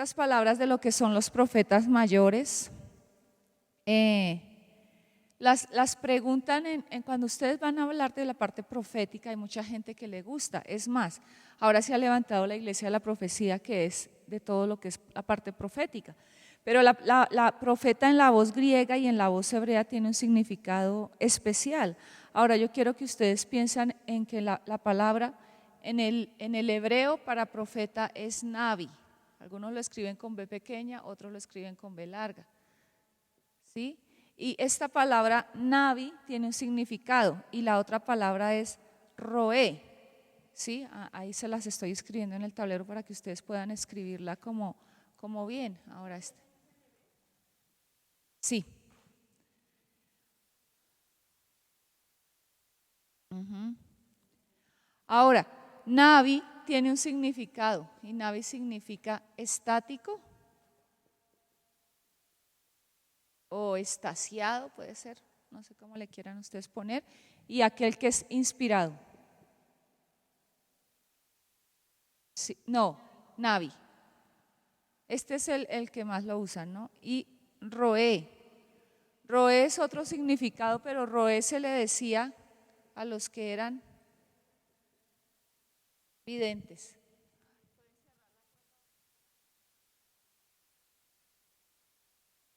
estas palabras de lo que son los profetas mayores, las preguntan cuando ustedes van a hablar de la parte profética. Hay mucha gente que le gusta. Es más, ahora se ha levantado la iglesia de la profecía, que es de todo lo que es la parte profética. Pero la profeta en la voz griega y en la voz hebrea tiene un significado especial. Ahora yo quiero que ustedes piensen en que la palabra en el hebreo para profeta es navi. Algunos lo escriben con B pequeña, otros lo escriben con B larga. ¿Sí? Y esta palabra navi tiene un significado y la otra palabra es roé. ¿Sí? Ahí se las estoy escribiendo en el tablero para que ustedes puedan escribirla como bien. Ahora sí. Ahora, navi tiene un significado y navi significa estático o extasiado, puede ser, no sé cómo le quieran ustedes poner, y aquel que es inspirado. Sí, no, navi. Este es el que más lo usan, ¿no? Y roé. Roé es otro significado, pero roé se le decía a los que eran videntes.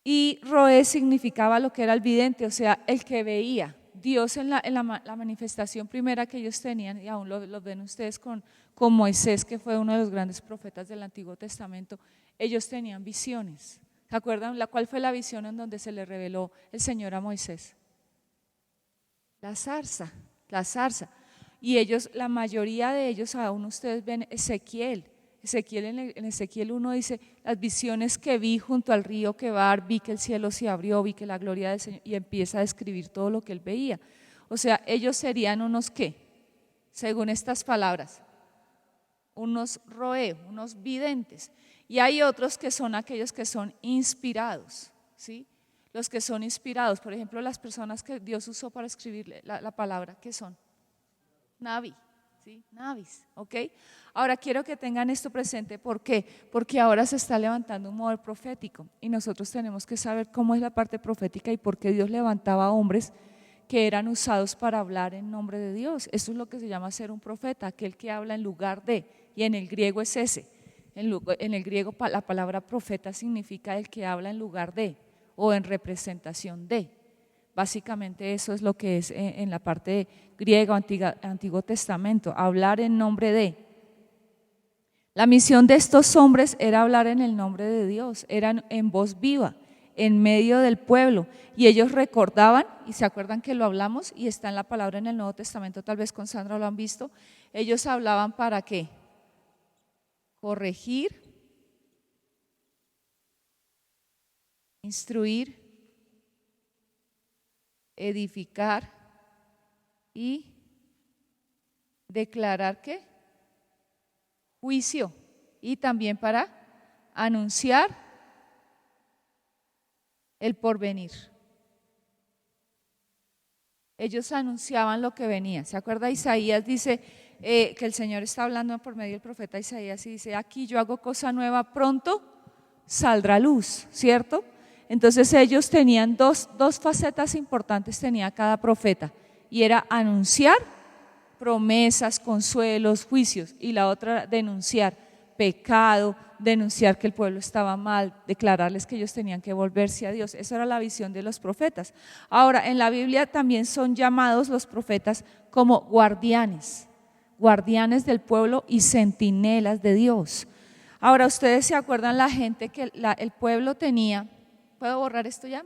Y roé significaba lo que era el vidente, o sea, el que veía. Dios en la manifestación primera que ellos tenían, y aún lo ven ustedes con Moisés, que fue uno de los grandes profetas del Antiguo Testamento, ellos tenían visiones. ¿Se acuerdan cuál fue la visión en donde se le reveló el Señor a Moisés? La zarza. Y ellos, la mayoría de ellos, aún ustedes ven Ezequiel en Ezequiel 1 dice: las visiones que vi junto al río Quebar, vi que el cielo se abrió, vi que la gloria del Señor, y empieza a describir todo lo que él veía. O sea, ellos serían unos ¿qué? Según estas palabras, unos roé, unos videntes. Y hay otros que son aquellos que son inspirados, ¿sí? Los que son inspirados, por ejemplo, las personas que Dios usó para escribir la palabra, ¿qué son? Navi, ¿sí? Navis, ¿ok? Ahora quiero que tengan esto presente. ¿Por qué? Porque ahora se está levantando un mover profético y nosotros tenemos que saber cómo es la parte profética y por qué Dios levantaba hombres que eran usados para hablar en nombre de Dios. Eso es lo que se llama ser un profeta, aquel que habla en lugar de, y en el griego es ese. En el griego la palabra profeta significa el que habla en lugar de o en representación de. Básicamente eso es lo que es en la parte griega o Antiguo Testamento, hablar en nombre de. La misión de estos hombres era hablar en el nombre de Dios, eran en voz viva, en medio del pueblo, y ellos recordaban, y se acuerdan que lo hablamos, y está en la palabra en el Nuevo Testamento, tal vez con Sandra lo han visto. Ellos hablaban ¿para qué? Corregir, instruir, edificar y declarar ¿qué? Juicio, y también para anunciar el porvenir. Ellos anunciaban lo que venía. ¿Se acuerda? Isaías dice que el Señor está hablando por medio del profeta Isaías y dice: aquí yo hago cosa nueva, pronto saldrá luz, ¿cierto? Entonces ellos tenían dos facetas importantes, tenía cada profeta, y era anunciar promesas, consuelos, juicios, y la otra denunciar pecado, denunciar que el pueblo estaba mal, declararles que ellos tenían que volverse a Dios. Esa era la visión de los profetas. Ahora, en la Biblia también son llamados los profetas como guardianes del pueblo y centinelas de Dios. Ahora, ustedes se acuerdan la gente que el pueblo tenía, ¿puedo borrar esto ya?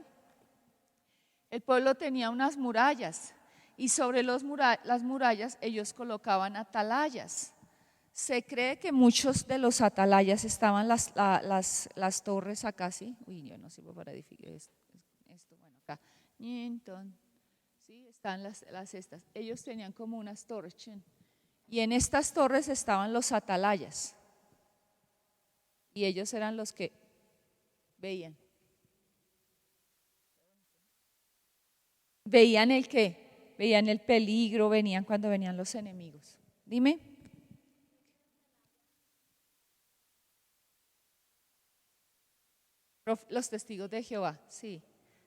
El pueblo tenía unas murallas y sobre las murallas ellos colocaban atalayas. Se cree que muchos de los atalayas estaban las torres acá, ¿sí? Uy, yo no sirvo para edificar esto, bueno, acá. ¿Sí? Están las estas. Ellos tenían como unas torres, y en estas torres estaban los atalayas. Y ellos eran los que veían. ¿Veían el qué? Veían el peligro, venían cuando venían los enemigos. Dime. Los testigos de Jehová, sí,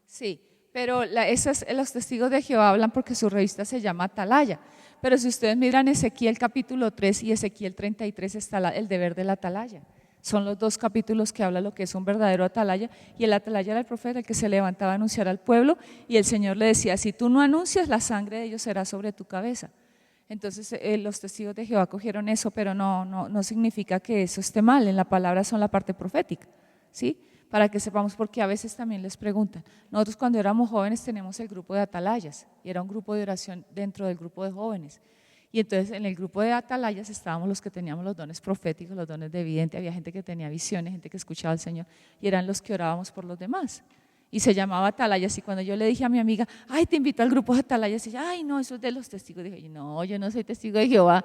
sí. Pero los testigos de Jehová hablan porque su revista se llama Atalaya. Pero si ustedes miran Ezequiel capítulo 3 y Ezequiel 33 está el deber de la atalaya. Son los dos capítulos que habla lo que es un verdadero atalaya. Y el atalaya era el profeta, el que se levantaba a anunciar al pueblo. Y el Señor le decía, si tú no anuncias, la sangre de ellos será sobre tu cabeza. Entonces los testigos de Jehová cogieron eso, pero no significa que eso esté mal. En la palabra son la parte profética, ¿sí? Para que sepamos, porque a veces también les preguntan. Nosotros cuando éramos jóvenes teníamos el grupo de atalayas y era un grupo de oración dentro del grupo de jóvenes. Y entonces en el grupo de atalayas estábamos los que teníamos los dones proféticos, los dones de vidente, había gente que tenía visiones, gente que escuchaba al Señor y eran los que orábamos por los demás. Y se llamaba atalayas y cuando yo le dije a mi amiga, ay, te invito al grupo de atalayas, y ella, ay, no, eso es de los testigos. Dije, no, yo no soy testigo de Jehová.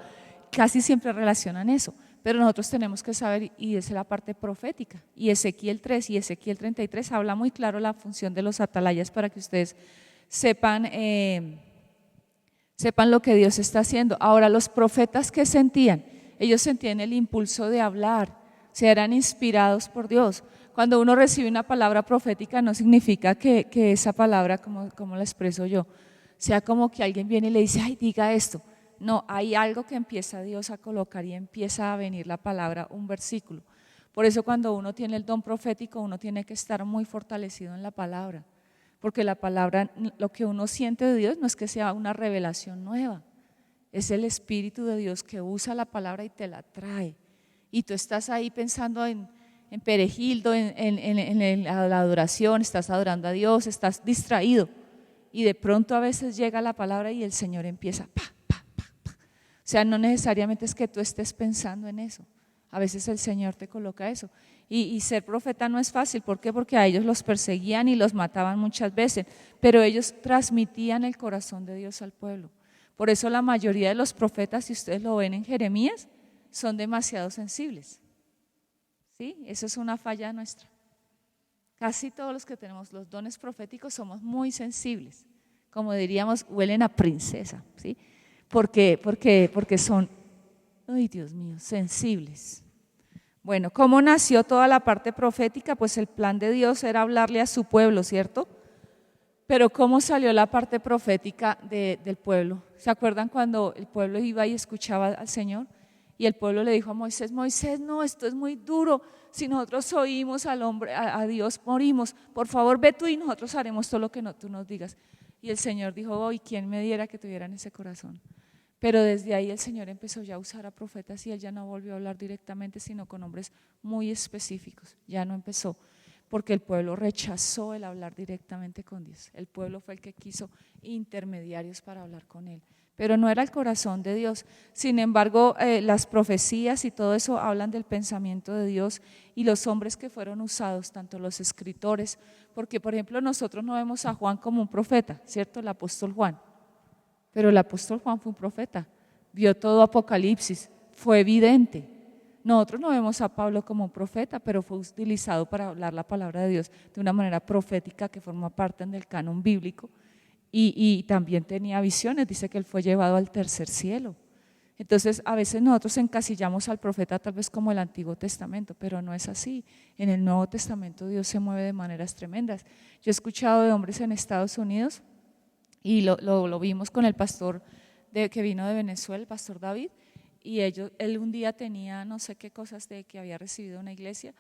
Casi siempre relacionan eso. Pero nosotros tenemos que saber, y esa es la parte profética. Y Ezequiel 3 y Ezequiel 33 habla muy claro la función de los atalayas para que ustedes sepan lo que Dios está haciendo. Ahora, los profetas, ¿qué sentían? Ellos sentían el impulso de hablar, o sea, eran inspirados por Dios. Cuando uno recibe una palabra profética no significa que esa palabra, como la expreso yo, sea como que alguien viene y le dice, ay, diga esto. No, hay algo que empieza Dios a colocar y empieza a venir la palabra, un versículo. Por eso cuando uno tiene el don profético, uno tiene que estar muy fortalecido en la palabra, porque la palabra, lo que uno siente de Dios no es que sea una revelación nueva, es el Espíritu de Dios que usa la palabra y te la trae. Y tú estás ahí pensando en Perejildo, en la adoración, estás adorando a Dios, estás distraído y de pronto a veces llega la palabra y el Señor empieza, ¡pa! O sea, no necesariamente es que tú estés pensando en eso. A veces el Señor te coloca eso. Y ser profeta no es fácil. ¿Por qué? Porque a ellos los perseguían y los mataban muchas veces. Pero ellos transmitían el corazón de Dios al pueblo. Por eso la mayoría de los profetas, si ustedes lo ven en Jeremías, son demasiado sensibles. ¿Sí? Eso es una falla nuestra. Casi todos los que tenemos los dones proféticos somos muy sensibles. Como diríamos, huelen a princesa, ¿sí? Porque son, ay Dios mío, sensibles. Bueno, ¿cómo nació toda la parte profética? Pues el plan de Dios era hablarle a su pueblo, ¿cierto? Pero ¿cómo salió la parte profética del pueblo? ¿Se acuerdan cuando el pueblo iba y escuchaba al Señor? Y el pueblo le dijo a Moisés, Moisés, no, esto es muy duro, si nosotros oímos al hombre, a Dios morimos, por favor ve tú y nosotros haremos todo lo que tú nos digas. Y el Señor dijo, oh, ¿y quién me diera que tuvieran ese corazón? Pero desde ahí el Señor empezó ya a usar a profetas y él ya no volvió a hablar directamente, sino con hombres muy específicos. Ya no empezó, porque el pueblo rechazó el hablar directamente con Dios. El pueblo fue el que quiso intermediarios para hablar con él, pero no era el corazón de Dios. Sin embargo, las profecías y todo eso hablan del pensamiento de Dios y los hombres que fueron usados, tanto los escritores, porque por ejemplo nosotros no vemos a Juan como un profeta, ¿cierto? El apóstol Juan. Pero el apóstol Juan fue un profeta, vio todo Apocalipsis, fue evidente. Nosotros no vemos a Pablo como un profeta, pero fue utilizado para hablar la palabra de Dios de una manera profética que forma parte del canon bíblico y también tenía visiones, dice que él fue llevado al tercer cielo. Entonces a veces nosotros encasillamos al profeta tal vez como el Antiguo Testamento, pero no es así. En el Nuevo Testamento Dios se mueve de maneras tremendas. Yo he escuchado de hombres en Estados Unidos y lo vimos con el pastor que vino de Venezuela, el pastor David, y él un día tenía no sé qué cosas de que había recibido una iglesia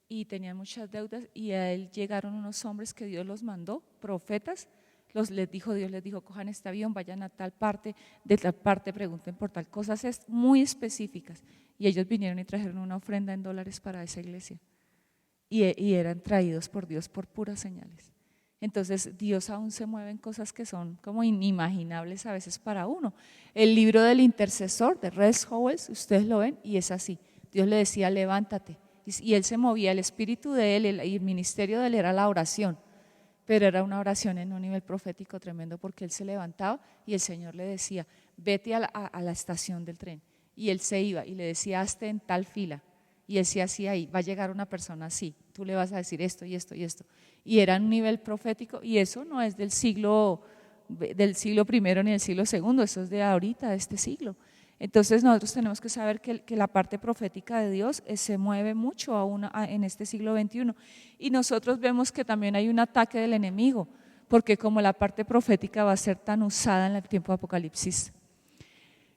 y tenía muchas deudas y a él llegaron unos hombres que Dios los mandó, profetas, Dios les dijo, cojan este avión, vayan a tal parte, de tal parte pregunten por tal, cosas muy específicas y ellos vinieron y trajeron una ofrenda en dólares para esa iglesia y eran traídos por Dios por puras señales. Entonces Dios aún se mueve en cosas que son como inimaginables a veces para uno. El libro del intercesor de Res Howells, ustedes lo ven y es así. Dios le decía levántate y él se movía, el espíritu de él y el ministerio de él era la oración, pero era una oración en un nivel profético tremendo porque él se levantaba y el Señor le decía vete a la estación del tren y él se iba y le decía hazte en tal fila y él se hacía ahí, va a llegar una persona así, tú le vas a decir esto y esto y esto. Y era un nivel profético y eso no es del siglo I ni del siglo II, eso es de ahorita, de este siglo. Entonces nosotros tenemos que saber que la parte profética de Dios se mueve mucho aún en este siglo XXI. Y nosotros vemos que también hay un ataque del enemigo, porque como la parte profética va a ser tan usada en el tiempo de Apocalipsis,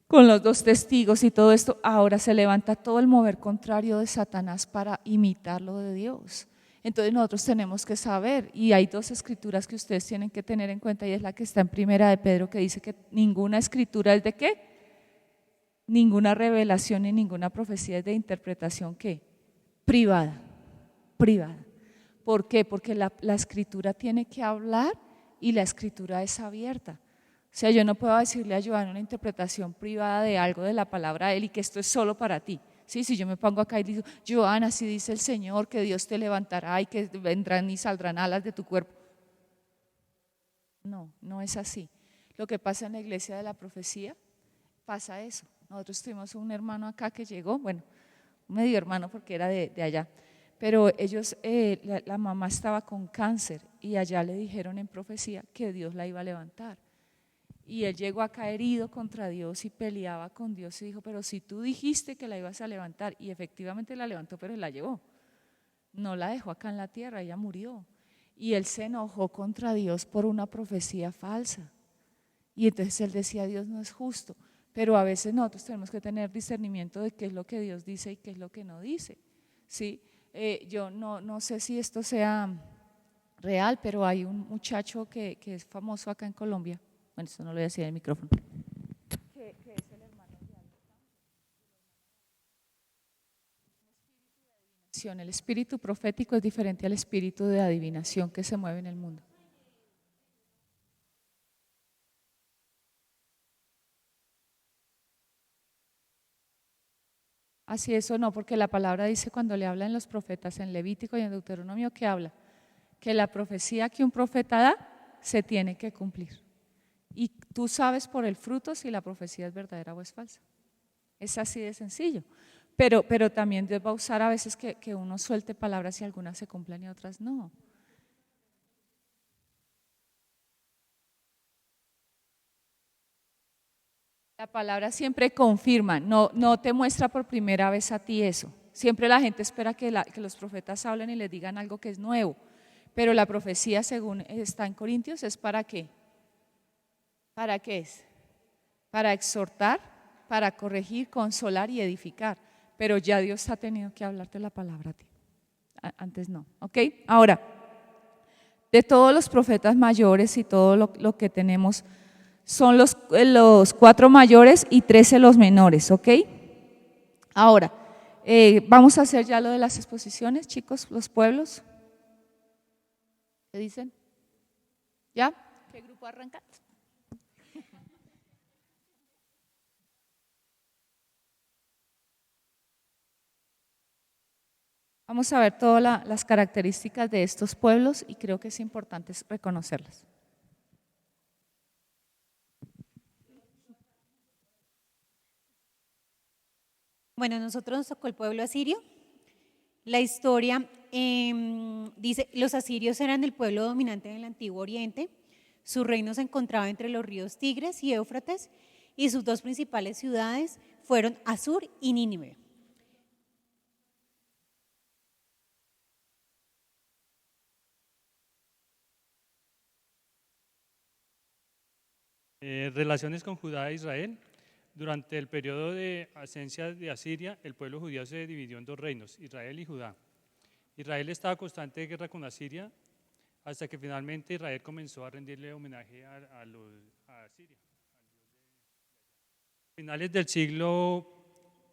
con los dos testigos y todo esto, ahora se levanta todo el mover contrario de Satanás para imitar lo de Dios. Entonces nosotros tenemos que saber, y hay dos escrituras que ustedes tienen que tener en cuenta, y es la que está en Primera de Pedro, que dice que ninguna escritura es de ¿qué? Ninguna revelación ni ninguna profecía es de interpretación ¿qué? Privada, privada. ¿Por qué? Porque la escritura tiene que hablar y la escritura es abierta. O sea, yo no puedo decirle a Joana una interpretación privada de algo de la palabra de él y que esto es solo para ti. Sí, si yo me pongo acá y digo, Joana, si dice el Señor que Dios te levantará y que vendrán y saldrán alas de tu cuerpo. No, no es así. Lo que pasa en la iglesia de la profecía, pasa eso. Nosotros tuvimos un hermano acá que llegó, bueno, medio hermano porque era de allá, pero ellos, la mamá estaba con cáncer y allá le dijeron en profecía que Dios la iba a levantar. Y él llegó acá herido contra Dios y peleaba con Dios y dijo, pero si tú dijiste que la ibas a levantar, y efectivamente la levantó, pero la llevó, no la dejó acá en la tierra, ella murió. Y él se enojó contra Dios por una profecía falsa. Y entonces él decía, Dios no es justo. Pero a veces nosotros tenemos que tener discernimiento de qué es lo que Dios dice y qué es lo que no dice. ¿Sí? Yo no sé si esto sea real, pero hay un muchacho que es famoso acá en Colombia. Bueno, esto no lo voy a decir en el micrófono. Que es el hermano de adivinación. El espíritu profético es diferente al espíritu de adivinación que se mueve en el mundo. Así eso no, porque la palabra dice cuando le hablan los profetas en Levítico y en Deuteronomio, que habla que la profecía que un profeta da se tiene que cumplir. Y tú sabes por el fruto si la profecía es verdadera o es falsa. Es así de sencillo. Pero también Dios va a usar a veces que uno suelte palabras y algunas se cumplan y otras no. La palabra siempre confirma, no te muestra por primera vez a ti eso. Siempre la gente espera que los profetas hablen y les digan algo que es nuevo. Pero la profecía, según está en Corintios, es ¿para qué? ¿Para qué es? Para exhortar, para corregir, consolar y edificar. Pero ya Dios ha tenido que hablarte la palabra a ti. Antes no, ¿ok? Ahora, de todos los profetas mayores y todo lo que tenemos, son los 4 mayores y 13 los menores, ¿ok? Ahora, vamos a hacer ya lo de las exposiciones, chicos, los pueblos. ¿Qué dicen? ¿Ya? ¿Qué grupo arranca? Vamos a ver todas las características de estos pueblos y creo que es importante reconocerlas. Bueno, nosotros nos tocó el pueblo asirio. La historia dice, los asirios eran el pueblo dominante en el Antiguo Oriente. Su reino se encontraba entre los ríos Tigres y Éufrates y sus dos principales ciudades fueron Asur y Nínive. Relaciones con Judá e Israel. Durante el periodo de ascencia de Asiria, el pueblo judío se dividió en dos reinos, Israel y Judá. Israel estaba en constante guerra con Asiria, hasta que finalmente Israel comenzó a rendirle homenaje a Asiria. A finales del siglo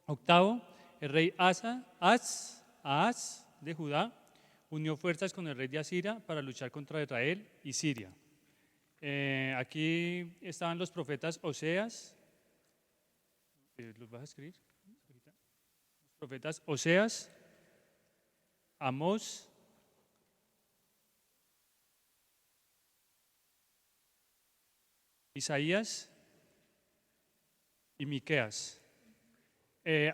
VIII, el rey Ahaz de Judá unió fuerzas con el rey de Asiria para luchar contra Israel y Siria. Aquí estaban los profetas Oseas, ¿los vas a escribir? Los profetas Oseas, Amós, Isaías y Miqueas.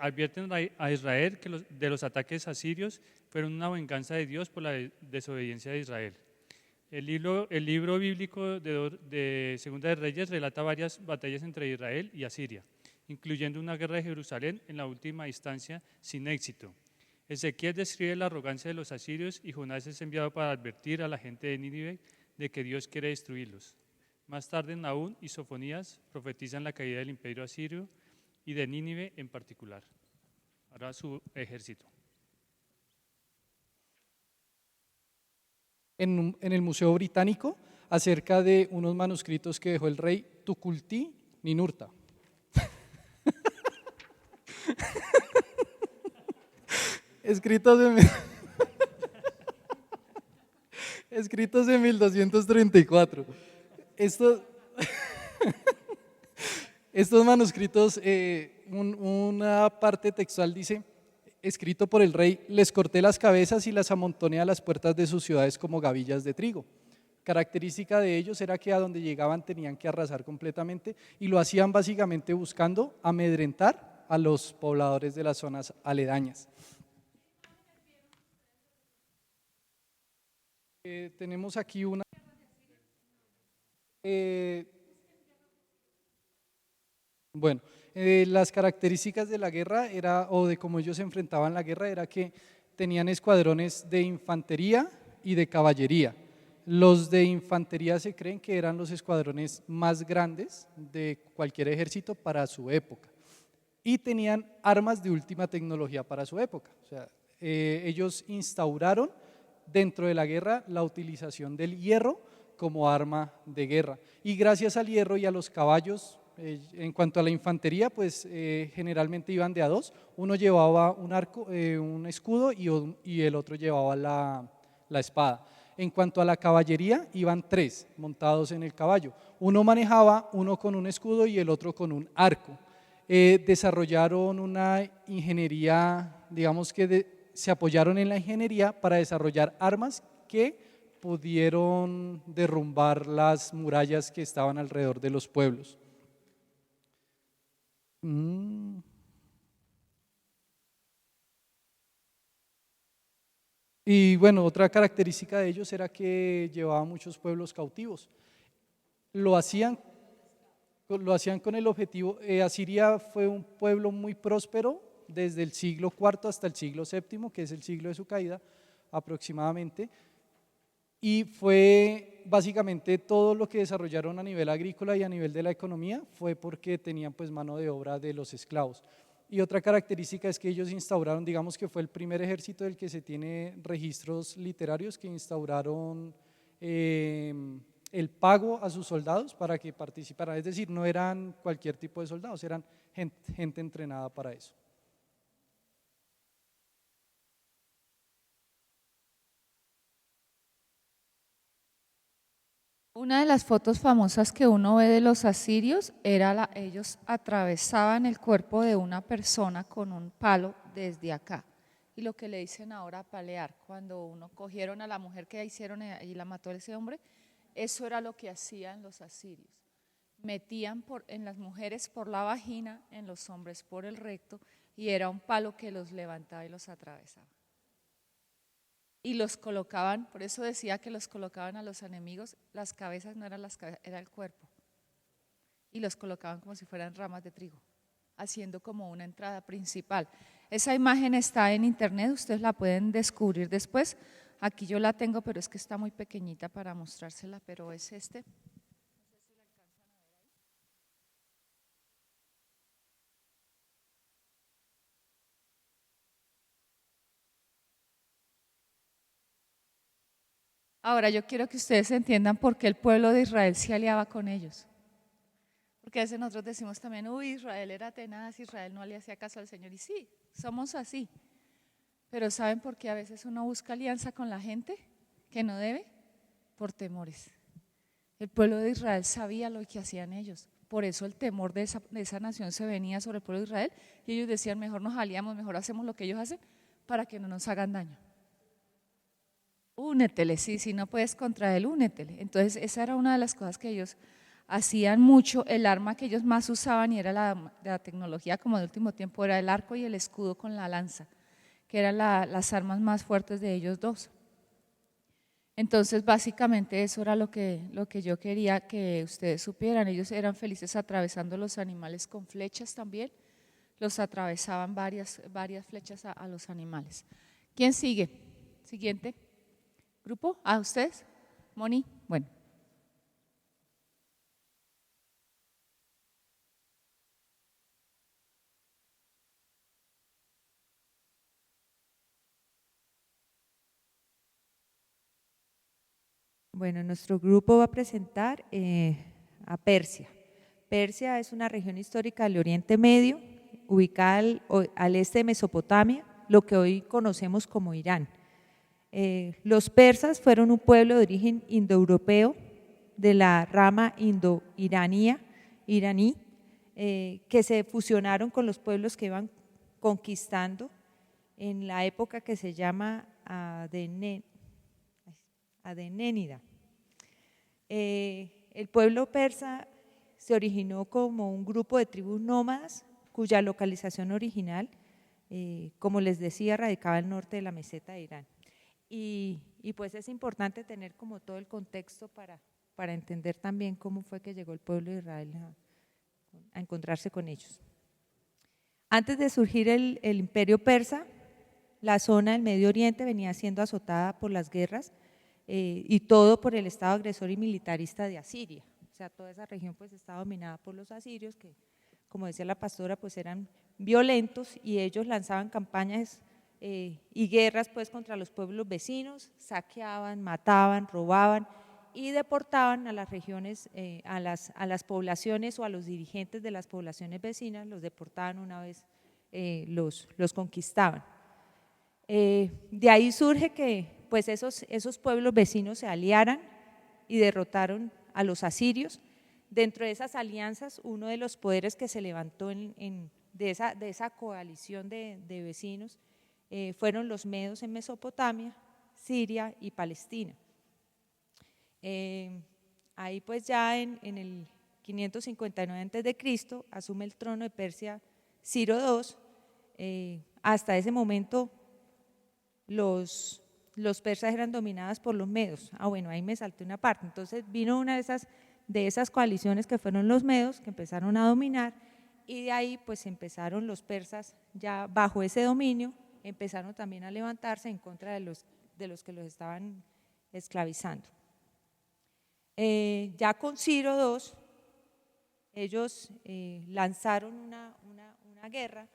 Advierten a Israel que de los ataques asirios fueron una venganza de Dios por la desobediencia de Israel. El libro bíblico de Segunda de Reyes relata varias batallas entre Israel y Asiria. incluyendo una guerra de Jerusalén en la última instancia sin éxito. Ezequiel describe la arrogancia de los asirios y Jonás es enviado para advertir a la gente de Nínive de que Dios quiere destruirlos. Más tarde, Nahum y Sofonías profetizan la caída del imperio asirio y de Nínive en particular. Ahora su ejército. En el Museo Británico acerca de unos manuscritos que dejó el rey Tukulti-Ninurta. escritos en 1234. Estos manuscritos, una parte textual dice, escrito por el rey, les corté las cabezas y las amontoné a las puertas de sus ciudades como gavillas de trigo. Característica de ellos era que a donde llegaban tenían que arrasar completamente y lo hacían básicamente buscando amedrentar a los pobladores de las zonas aledañas. Tenemos aquí una… Bueno, las características de la guerra o de cómo ellos enfrentaban la guerra era que tenían escuadrones de infantería y de caballería. Los de infantería se creen que eran los escuadrones más grandes de cualquier ejército para su época y tenían armas de última tecnología para su época. O sea, ellos instauraron dentro de la guerra la utilización del hierro como arma de guerra y gracias al hierro y a los caballos, en cuanto a la infantería, pues generalmente iban de a dos, uno llevaba un arco, un escudo y el otro llevaba la espada. En cuanto a la caballería, iban tres montados en el caballo, uno manejaba, uno con un escudo y el otro con un arco. Desarrollaron una ingeniería, digamos que se apoyaron en la ingeniería para desarrollar armas que pudieron derrumbar las murallas que estaban alrededor de los pueblos. Y bueno, otra característica de ellos era que llevaban muchos pueblos cautivos. Lo hacían con el objetivo, Asiria fue un pueblo muy próspero desde el siglo IV hasta el siglo VII, que es el siglo de su caída aproximadamente, y fue básicamente todo lo que desarrollaron a nivel agrícola y a nivel de la economía fue porque tenían pues mano de obra de los esclavos. Y otra característica es que ellos instauraron, digamos que fue el primer ejército del que se tiene registros literarios que instauraron el pago a sus soldados para que participaran, es decir, no eran cualquier tipo de soldados, eran gente entrenada para eso. Una de las fotos famosas que uno ve de los asirios era ellos atravesaban el cuerpo de una persona con un palo desde acá. Y lo que le dicen ahora palear, cuando uno cogieron a la mujer que hicieron y la mató ese hombre, eso era lo que hacían los asirios. Metían en las mujeres por la vagina, en los hombres por el recto, y era un palo que los levantaba y los atravesaba. Y los colocaban, por eso decía que los colocaban a los enemigos, las cabezas no eran las cabezas, era el cuerpo. Y los colocaban como si fueran ramas de trigo, haciendo como una entrada principal. Esa imagen está en internet, ustedes la pueden descubrir después. Aquí yo la tengo, pero es que está muy pequeñita para mostrársela, pero es este. Ahora yo quiero que ustedes entiendan por qué el pueblo de Israel se aliaba con ellos. Porque a veces nosotros decimos también, uy, Israel era tenaz, Israel no le hacía caso al Señor. Y sí, somos así. Pero ¿saben por qué a veces uno busca alianza con la gente que no debe? Por temores. El pueblo de Israel sabía lo que hacían ellos. Por eso el temor de esa nación se venía sobre el pueblo de Israel. Y ellos decían, mejor nos aliamos, mejor hacemos lo que ellos hacen para que no nos hagan daño. Únetele, sí, si no puedes contra él, únetele. Entonces esa era una de las cosas que ellos hacían mucho. El arma que ellos más usaban y era la tecnología como de último tiempo era el arco y el escudo con la lanza, que eran las armas más fuertes de ellos dos. Entonces, básicamente eso era lo que yo quería que ustedes supieran. Ellos eran felices atravesando los animales con flechas también, los atravesaban varias flechas a los animales. ¿Quién sigue? Siguiente grupo, ¿a ustedes? Moni, bueno. Bueno, nuestro grupo va a presentar a Persia. Persia es una región histórica del Oriente Medio, ubicada al este de Mesopotamia, lo que hoy conocemos como Irán. Los persas fueron un pueblo de origen indoeuropeo de la rama iraní, que se fusionaron con los pueblos que iban conquistando en la época que se llama Adenénida. El pueblo persa se originó como un grupo de tribus nómadas cuya localización original, como les decía, radicaba al norte de la meseta de Irán. Y pues es importante tener como todo el contexto para entender también cómo fue que llegó el pueblo de Israel a encontrarse con ellos. Antes de surgir el imperio persa, la zona del Medio Oriente venía siendo azotada por las guerras y todo por el estado agresor y militarista de Asiria. O sea, toda esa región pues estaba dominada por los asirios que, como decía la pastora, pues eran violentos y ellos lanzaban campañas y guerras pues contra los pueblos vecinos, saqueaban, mataban, robaban y deportaban a las regiones, a las poblaciones o a los dirigentes de las poblaciones vecinas, los deportaban una vez los conquistaban. De ahí surge que pues esos pueblos vecinos se aliaran y derrotaron a los asirios. Dentro de esas alianzas, uno de los poderes que se levantó de esa coalición de vecinos fueron los medos en Mesopotamia, Siria y Palestina. Ahí pues ya en el 559 a.C. asume el trono de Persia Ciro II. Hasta ese momento los persas eran dominadas por los medos. Bueno, ahí me salté una parte. Entonces vino una de esas coaliciones que fueron los medos, que empezaron a dominar, y de ahí pues empezaron los persas ya bajo ese dominio, empezaron también a levantarse en contra de los que los estaban esclavizando. Ya con Ciro II, ellos lanzaron una guerra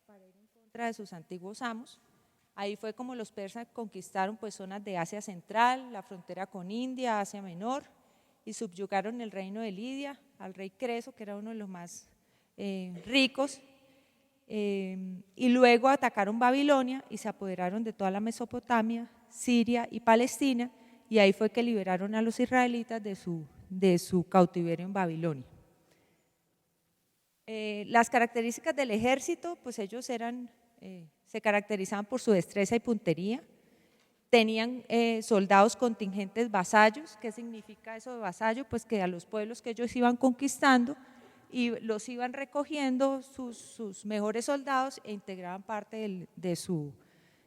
para ir en contra de sus antiguos amos. Ahí fue como los persas conquistaron pues zonas de Asia Central, la frontera con India, Asia Menor, y subyugaron el reino de Lidia al rey Creso, que era uno de los más ricos, y luego atacaron Babilonia y se apoderaron de toda la Mesopotamia, Siria y Palestina, y ahí fue que liberaron a los israelitas de su cautiverio en Babilonia. Las características del ejército, pues ellos se caracterizaban por su destreza y puntería, tenían soldados contingentes vasallos. ¿Qué significa eso de vasallo? Pues que a los pueblos que ellos iban conquistando y los iban recogiendo sus mejores soldados e integraban parte de su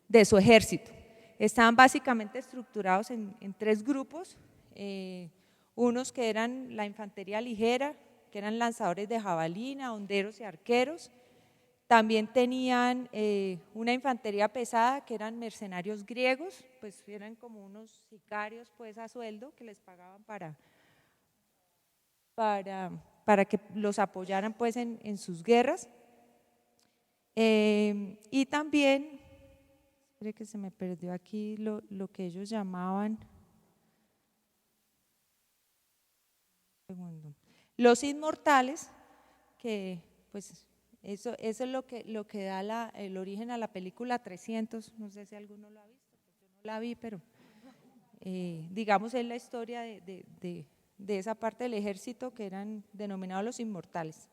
ejército. Estaban básicamente estructurados en 3 grupos, unos que eran la infantería ligera, que eran lanzadores de jabalina, honderos y arqueros. También tenían una infantería pesada, que eran mercenarios griegos, pues eran como unos sicarios pues a sueldo que les pagaban para que los apoyaran pues en sus guerras. Y también, espere que se me perdió aquí lo que ellos llamaban, los inmortales, que pues eso es lo que da el origen a la película 300, no sé si alguno lo ha visto, yo no la vi, pero digamos es la historia de esa parte del ejército que eran denominados los inmortales.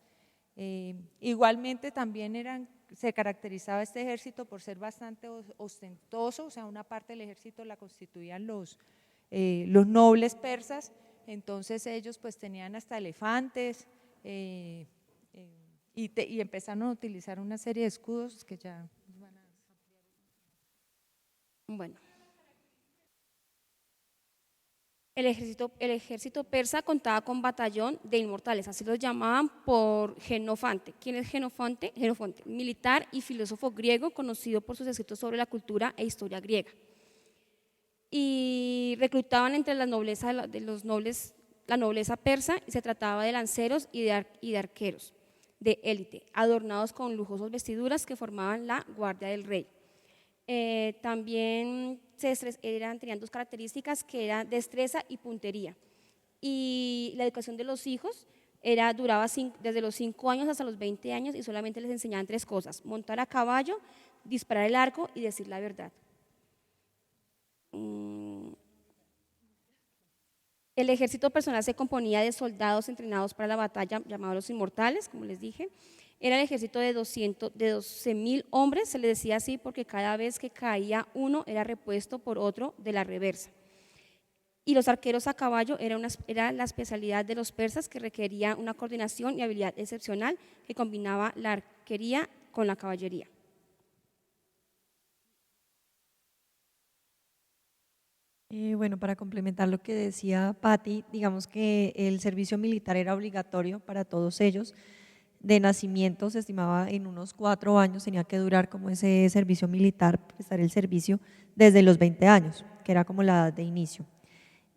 Igualmente también se caracterizaba este ejército por ser bastante ostentoso, o sea, una parte del ejército la constituían los nobles persas, entonces ellos pues tenían hasta elefantes, y empezaron a utilizar una serie de escudos que ya van a ampliar. Bueno. El ejército persa contaba con batallón de inmortales, así los llamaban por Jenofonte. ¿Quién es Jenofonte? Jenofonte, militar y filósofo griego conocido por sus escritos sobre la cultura e historia griega. Y reclutaban entre la nobleza, la nobleza persa, y se trataba de lanceros y de arqueros de élite, adornados con lujosas vestiduras que formaban la guardia del rey. También tenían dos características, que eran destreza y puntería. Y la educación de los hijos duraba desde los 5 años hasta los 20 años, y solamente les enseñaban 3 cosas: montar a caballo, disparar el arco y decir la verdad. El ejército personal se componía de soldados entrenados para la batalla, llamados los inmortales, como les dije. Era el ejército de 12.000 hombres, se le decía así porque cada vez que caía uno era repuesto por otro de la reversa. Y los arqueros a caballo era la especialidad de los persas, que requería una coordinación y habilidad excepcional que combinaba la arquería con la caballería. Bueno, para complementar lo que decía Patti, digamos que el servicio militar era obligatorio para todos ellos. De nacimiento se estimaba en unos 4 años tenía que durar como ese servicio militar, prestar el servicio desde los 20 años, que era como la edad de inicio.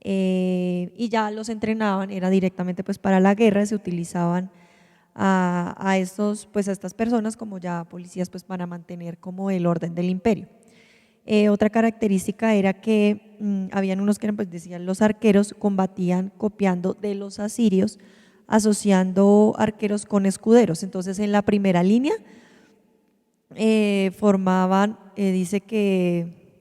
Y ya los entrenaban, era directamente pues para la guerra, se utilizaban a estas personas como ya policías pues para mantener como el orden del imperio. Otra característica era que habían unos que eran, pues decían, los arqueros combatían copiando de los asirios, asociando arqueros con escuderos. Entonces en la primera línea formaban, dice que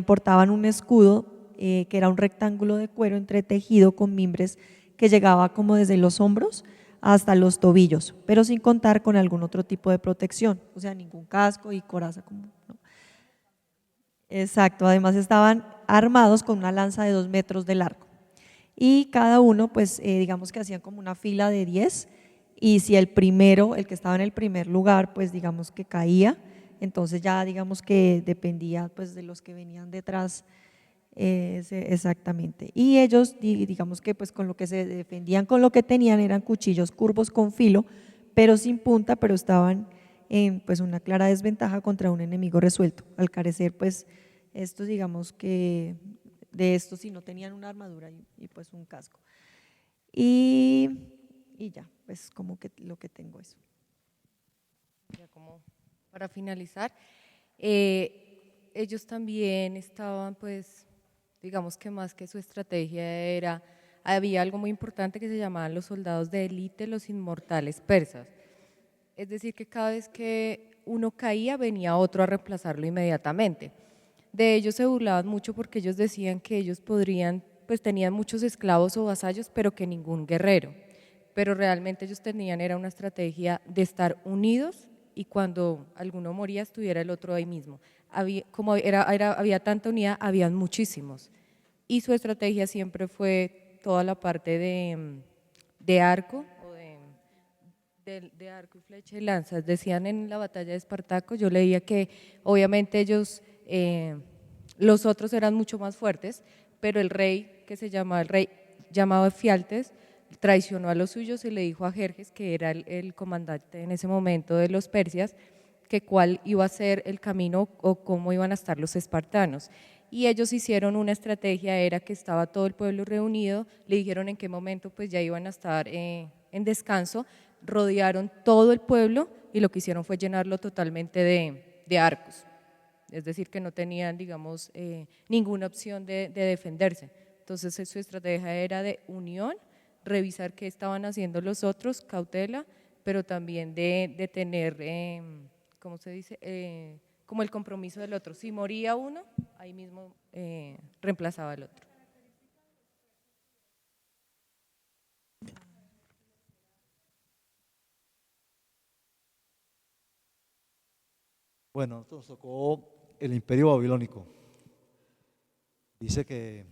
portaban un escudo que era un rectángulo de cuero entretejido con mimbres que llegaba como desde los hombros hasta los tobillos, pero sin contar con algún otro tipo de protección, o sea, ningún casco y coraza como, ¿no? Exacto, además estaban armados con una lanza de 2 metros de largo. Y cada uno, pues digamos que hacían como una fila de 10, y si el que estaba en el primer lugar, pues digamos que caía, entonces ya digamos que dependía pues de los que venían detrás, exactamente. Y ellos, digamos que pues con lo que se defendían, con lo que tenían, eran cuchillos curvos con filo, pero sin punta, pero estaban en pues una clara desventaja contra un enemigo resuelto. Al carecer pues estos, digamos que de estos sí no tenían una armadura y pues un casco. Y ya, pues como que lo que tengo eso. Ya como para finalizar, ellos también estaban pues, digamos que más que su estrategia había algo muy importante que se llamaban los soldados de élite, los inmortales persas. Es decir, que cada vez que uno caía venía otro a reemplazarlo inmediatamente. De ellos se burlaban mucho porque ellos decían que ellos pues tenían muchos esclavos o vasallos, pero que ningún guerrero. Pero realmente ellos era una estrategia de estar unidos, y cuando alguno moría estuviera el otro ahí mismo. Había tanta unidad, habían muchísimos. Y su estrategia siempre fue toda la parte de arco, de arco y flecha y lanzas. Decían en la batalla de Espartaco, yo leía que obviamente ellos, los otros eran mucho más fuertes, pero el rey llamado Efialtes, traicionó a los suyos y le dijo a Jerjes, que era el comandante en ese momento de los persias, que cuál iba a ser el camino o cómo iban a estar los espartanos. Y ellos hicieron una estrategia, era que estaba todo el pueblo reunido, le dijeron en qué momento pues ya iban a estar en descanso, rodearon todo el pueblo y lo que hicieron fue llenarlo totalmente de arcos. Es decir, que no tenían, digamos, ninguna opción de defenderse. Entonces su estrategia era de unión, revisar qué estaban haciendo los otros, cautela, pero también de tener, ¿cómo se dice? Como el compromiso del otro. Si moría uno, ahí mismo reemplazaba al otro. Bueno, nos tocó el imperio babilónico. Dice que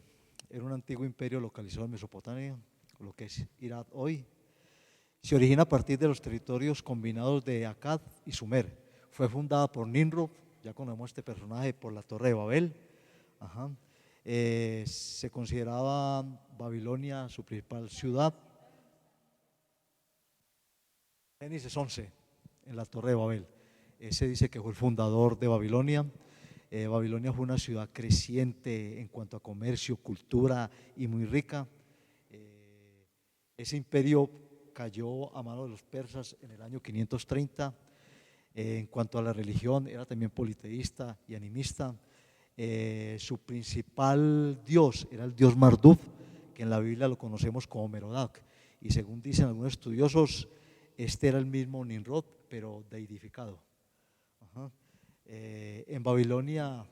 era un antiguo imperio localizado en Mesopotamia, lo que es Irak hoy. Se origina a partir de los territorios combinados de Akkad y Sumer. Fue fundada por Nimrod, ya conocemos este personaje, por la Torre de Babel. Se consideraba Babilonia su principal ciudad. Génesis 11, en la Torre de Babel. Ese dice que fue el fundador de Babilonia. Babilonia fue una ciudad creciente en cuanto a comercio, cultura y muy rica. Ese imperio cayó a manos de los persas en el año 530. En cuanto a la religión, era también politeísta y animista. Su principal dios era el dios Marduk, que en la Biblia lo conocemos como Merodach. Y según dicen algunos estudiosos, este era el mismo Nimrod, pero deidificado. En Babilonia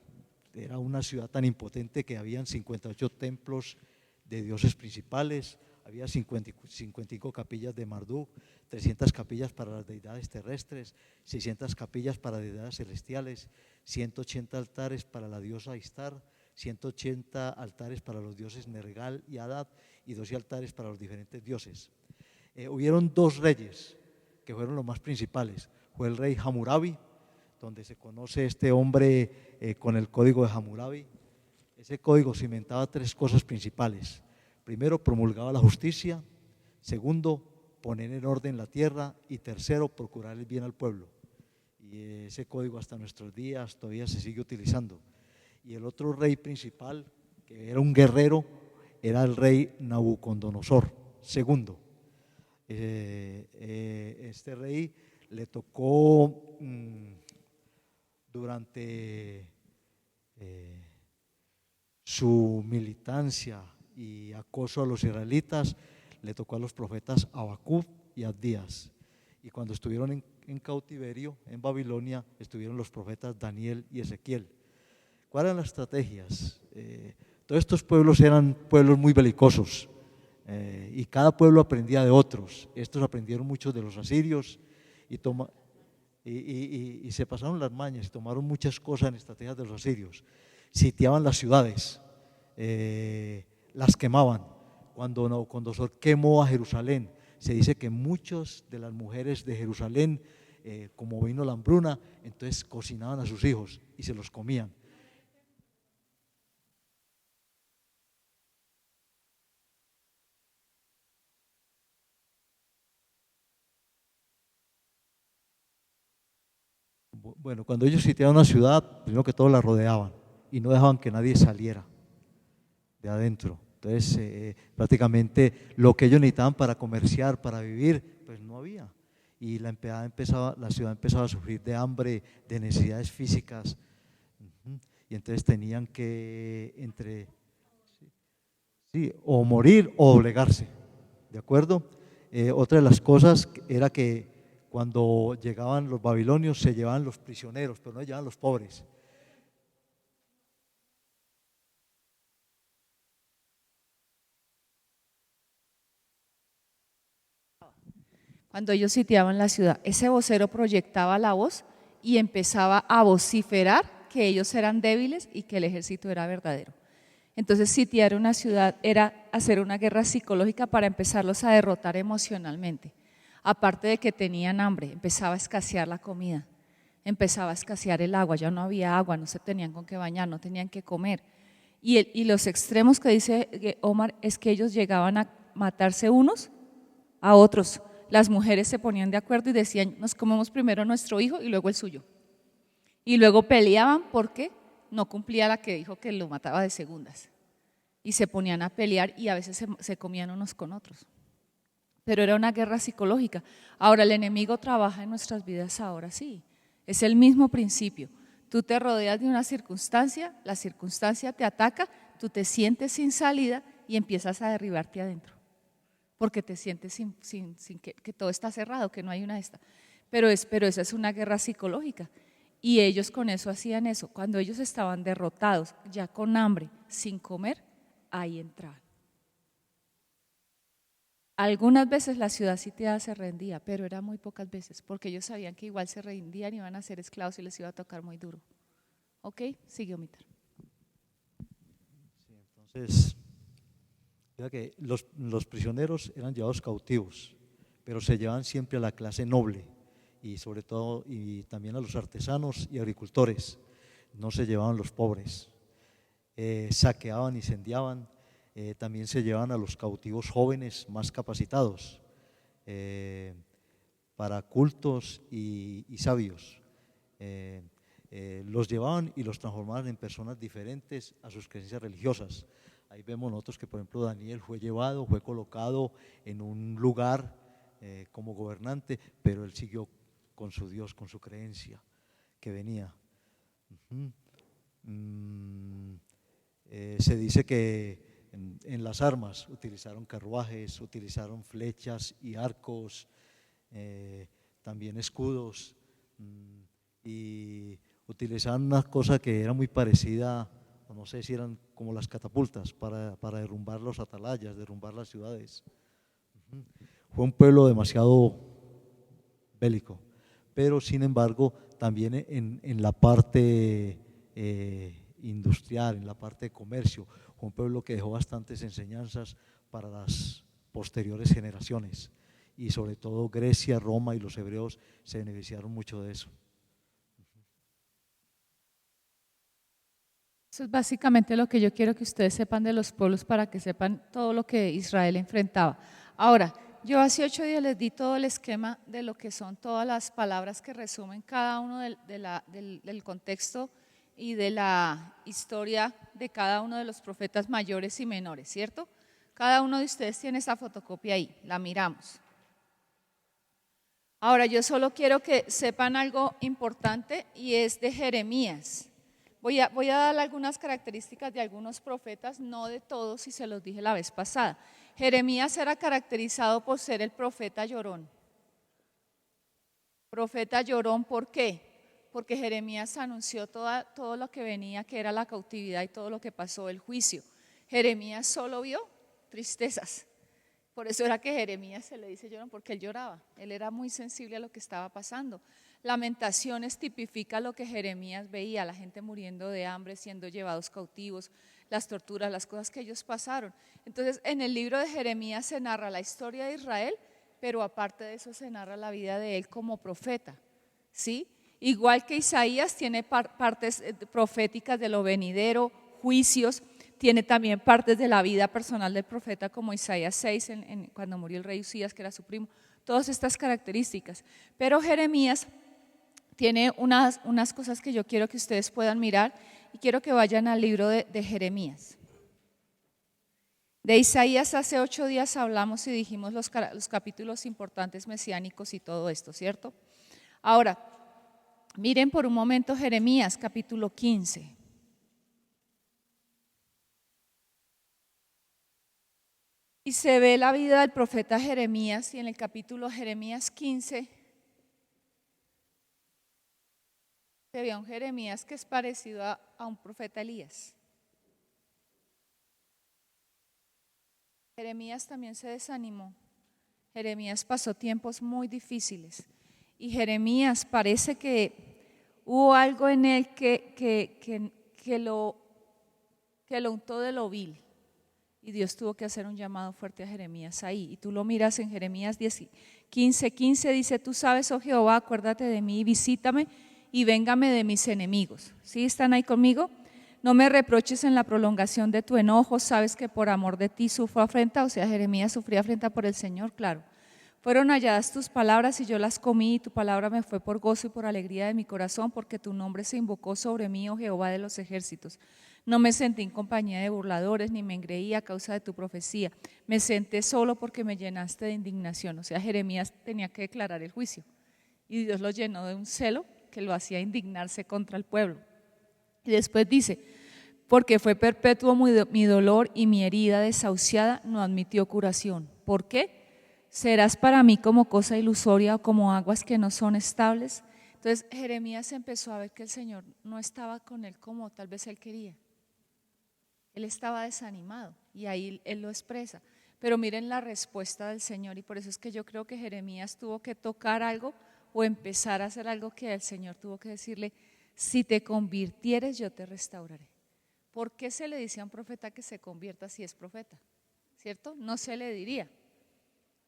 era una ciudad tan impotente que habían 58 templos de dioses principales, había 55 capillas de Marduk, 300 capillas para las deidades terrestres, 600 capillas para deidades celestiales, 180 altares para la diosa Istar, 180 altares para los dioses Nergal y Hadad y 12 altares para los diferentes dioses. Hubieron dos reyes que fueron los más principales. Fue el rey Hammurabi, donde se conoce este hombre con el código de Hammurabi. Ese código cimentaba tres cosas principales. Primero, promulgaba la justicia. Segundo, poner en orden la tierra. Y tercero, procurar el bien al pueblo. Y ese código hasta nuestros días todavía se sigue utilizando. Y el otro rey principal, que era un guerrero, era el rey Nabucodonosor II. Este rey le tocó durante su militancia y acoso a los israelitas, le tocó a los profetas Habacuc y Abdías. Y cuando estuvieron en cautiverio en Babilonia, estuvieron los profetas Daniel y Ezequiel. ¿Cuáles eran las estrategias? Todos estos pueblos eran pueblos muy belicosos. Y cada pueblo aprendía de otros. Estos aprendieron mucho de los asirios y se pasaron las mañas y tomaron muchas cosas en estrategias de los asirios. Sitiaban las ciudades, las quemaban. Cuando Nabucodonosor quemó a Jerusalén, se dice que muchas de las mujeres de Jerusalén, como vino la hambruna, entonces cocinaban a sus hijos y se los comían. Bueno, cuando ellos sitiaban una ciudad, primero que todo la rodeaban y no dejaban que nadie saliera de adentro. Entonces, prácticamente lo que ellos necesitaban para comerciar, para vivir, pues no había. Y la ciudad empezaba a sufrir de hambre, de necesidades físicas. Y entonces tenían que o morir o doblegarse. ¿De acuerdo? Otra de las cosas era que cuando llegaban los babilonios se llevaban los prisioneros, pero no se llevaban los pobres. Cuando ellos sitiaban la ciudad, ese vocero proyectaba la voz y empezaba a vociferar que ellos eran débiles y que el ejército era verdadero. Entonces sitiar una ciudad era hacer una guerra psicológica para empezarlos a derrotar emocionalmente. Aparte de que tenían hambre, empezaba a escasear la comida, empezaba a escasear el agua, ya no había agua, no se tenían con qué bañar, no tenían que comer. Y los extremos que dice Omar es que ellos llegaban a matarse unos a otros. Las mujeres se ponían de acuerdo y decían, nos comemos primero nuestro hijo y luego el suyo. Y luego peleaban porque no cumplía la que dijo que lo mataba de segundas. Y se ponían a pelear y a veces se comían unos con otros. Pero era una guerra psicológica. Ahora el enemigo trabaja en nuestras vidas ahora sí. Es el mismo principio. Tú te rodeas de una circunstancia, la circunstancia te ataca, tú te sientes sin salida y empiezas a derribarte adentro. Porque te sientes sin que todo está cerrado, que no hay una esta. Pero esa es una guerra psicológica. Y ellos con eso hacían eso. Cuando ellos estaban derrotados, ya con hambre, sin comer, ahí entraban. Algunas veces la ciudad sitiada se rendía, pero era muy pocas veces, porque ellos sabían que igual se rendían y iban a ser esclavos y les iba a tocar muy duro. ¿Ok? Sigue, Omitar. Sí, entonces, mira que los prisioneros eran llevados cautivos, pero se llevaban siempre a la clase noble y sobre todo, y también a los artesanos y agricultores, no se llevaban los pobres. saqueaban, incendiaban, también se llevaban a los cautivos jóvenes más capacitados para cultos y sabios. Los llevaban y los transformaban en personas diferentes a sus creencias religiosas. Ahí vemos nosotros que, por ejemplo, Daniel fue llevado, fue colocado en un lugar como gobernante, pero él siguió con su Dios, con su creencia que venía. Se dice que en las armas utilizaron carruajes, utilizaron flechas y arcos, también escudos, y utilizaban una cosa que era muy parecida, no sé si eran como las catapultas para derrumbar los atalayas, derrumbar las ciudades. Fue un pueblo demasiado bélico, pero sin embargo también en la parte industrial, en la parte de comercio, fue un pueblo que dejó bastantes enseñanzas para las posteriores generaciones, y sobre todo Grecia, Roma y los hebreos se beneficiaron mucho de eso. Eso es básicamente lo que yo quiero que ustedes sepan de los pueblos, para que sepan todo lo que Israel enfrentaba. Ahora, yo hace 8 días les di todo el esquema de lo que son todas las palabras que resumen cada uno del contexto y de la historia de cada uno de los profetas mayores y menores, ¿cierto? Cada uno de ustedes tiene esa fotocopia ahí, la miramos. Ahora, yo solo quiero que sepan algo importante, y es de Jeremías. Voy a dar algunas características de algunos profetas, no de todos, y se los dije la vez pasada. Jeremías era caracterizado por ser el profeta llorón. Profeta llorón, ¿por qué? Porque Jeremías anunció todo lo que venía, que era la cautividad y todo lo que pasó, el juicio. Jeremías solo vio tristezas. Por eso era que Jeremías se le dice llorón, porque él lloraba. Él era muy sensible a lo que estaba pasando. Lamentaciones tipifica lo que Jeremías veía, la gente muriendo de hambre, siendo llevados cautivos, las torturas, las cosas que ellos pasaron. Entonces, en el libro de Jeremías se narra la historia de Israel, pero aparte de eso se narra la vida de él como profeta, ¿sí? Igual que Isaías tiene partes proféticas de lo venidero, juicios, tiene también partes de la vida personal del profeta, como Isaías 6, cuando murió el rey Usías, que era su primo, todas estas características. Pero Jeremías tiene unas cosas que yo quiero que ustedes puedan mirar, y quiero que vayan al libro de Jeremías. De Isaías hace 8 días hablamos y dijimos los capítulos importantes mesiánicos y todo esto, ¿cierto? Ahora, miren por un momento Jeremías capítulo 15. Y se ve la vida del profeta Jeremías, y en el capítulo Jeremías 15 se ve a un Jeremías que es parecido a un profeta Elías. Jeremías también se desanimó. Jeremías pasó tiempos muy difíciles, y Jeremías parece que hubo algo en él que lo untó de lo vil, y Dios tuvo que hacer un llamado fuerte a Jeremías ahí. Y tú lo miras en Jeremías 15:15, dice: tú sabes, oh Jehová, acuérdate de mí y visítame, y véngame de mis enemigos. ¿Sí están ahí conmigo? No me reproches en la prolongación de tu enojo, sabes que por amor de ti sufro afrenta. O sea, Jeremías sufría afrenta por el Señor, claro. Fueron halladas tus palabras y yo las comí, y tu palabra me fue por gozo y por alegría de mi corazón, porque tu nombre se invocó sobre mí, oh Jehová de los ejércitos. No me senté en compañía de burladores, ni me engreí a causa de tu profecía. Me senté solo porque me llenaste de indignación. O sea, Jeremías tenía que declarar el juicio, y Dios lo llenó de un celo que lo hacía indignarse contra el pueblo. Y después dice: porque fue perpetuo mi dolor, y mi herida desahuciada no admitió curación. ¿Por qué? ¿Serás para mí como cosa ilusoria, o como aguas que no son estables? Entonces Jeremías empezó a ver que el Señor no estaba con él como tal vez él quería. Él estaba desanimado, y ahí él lo expresa. Pero miren la respuesta del Señor, y por eso es que yo creo que Jeremías tuvo que tocar algo o empezar a hacer algo que el Señor tuvo que decirle: si te convirtieres, yo te restauraré. ¿Por qué se le dice a un profeta que se convierta si es profeta? ¿Cierto? No se le diría.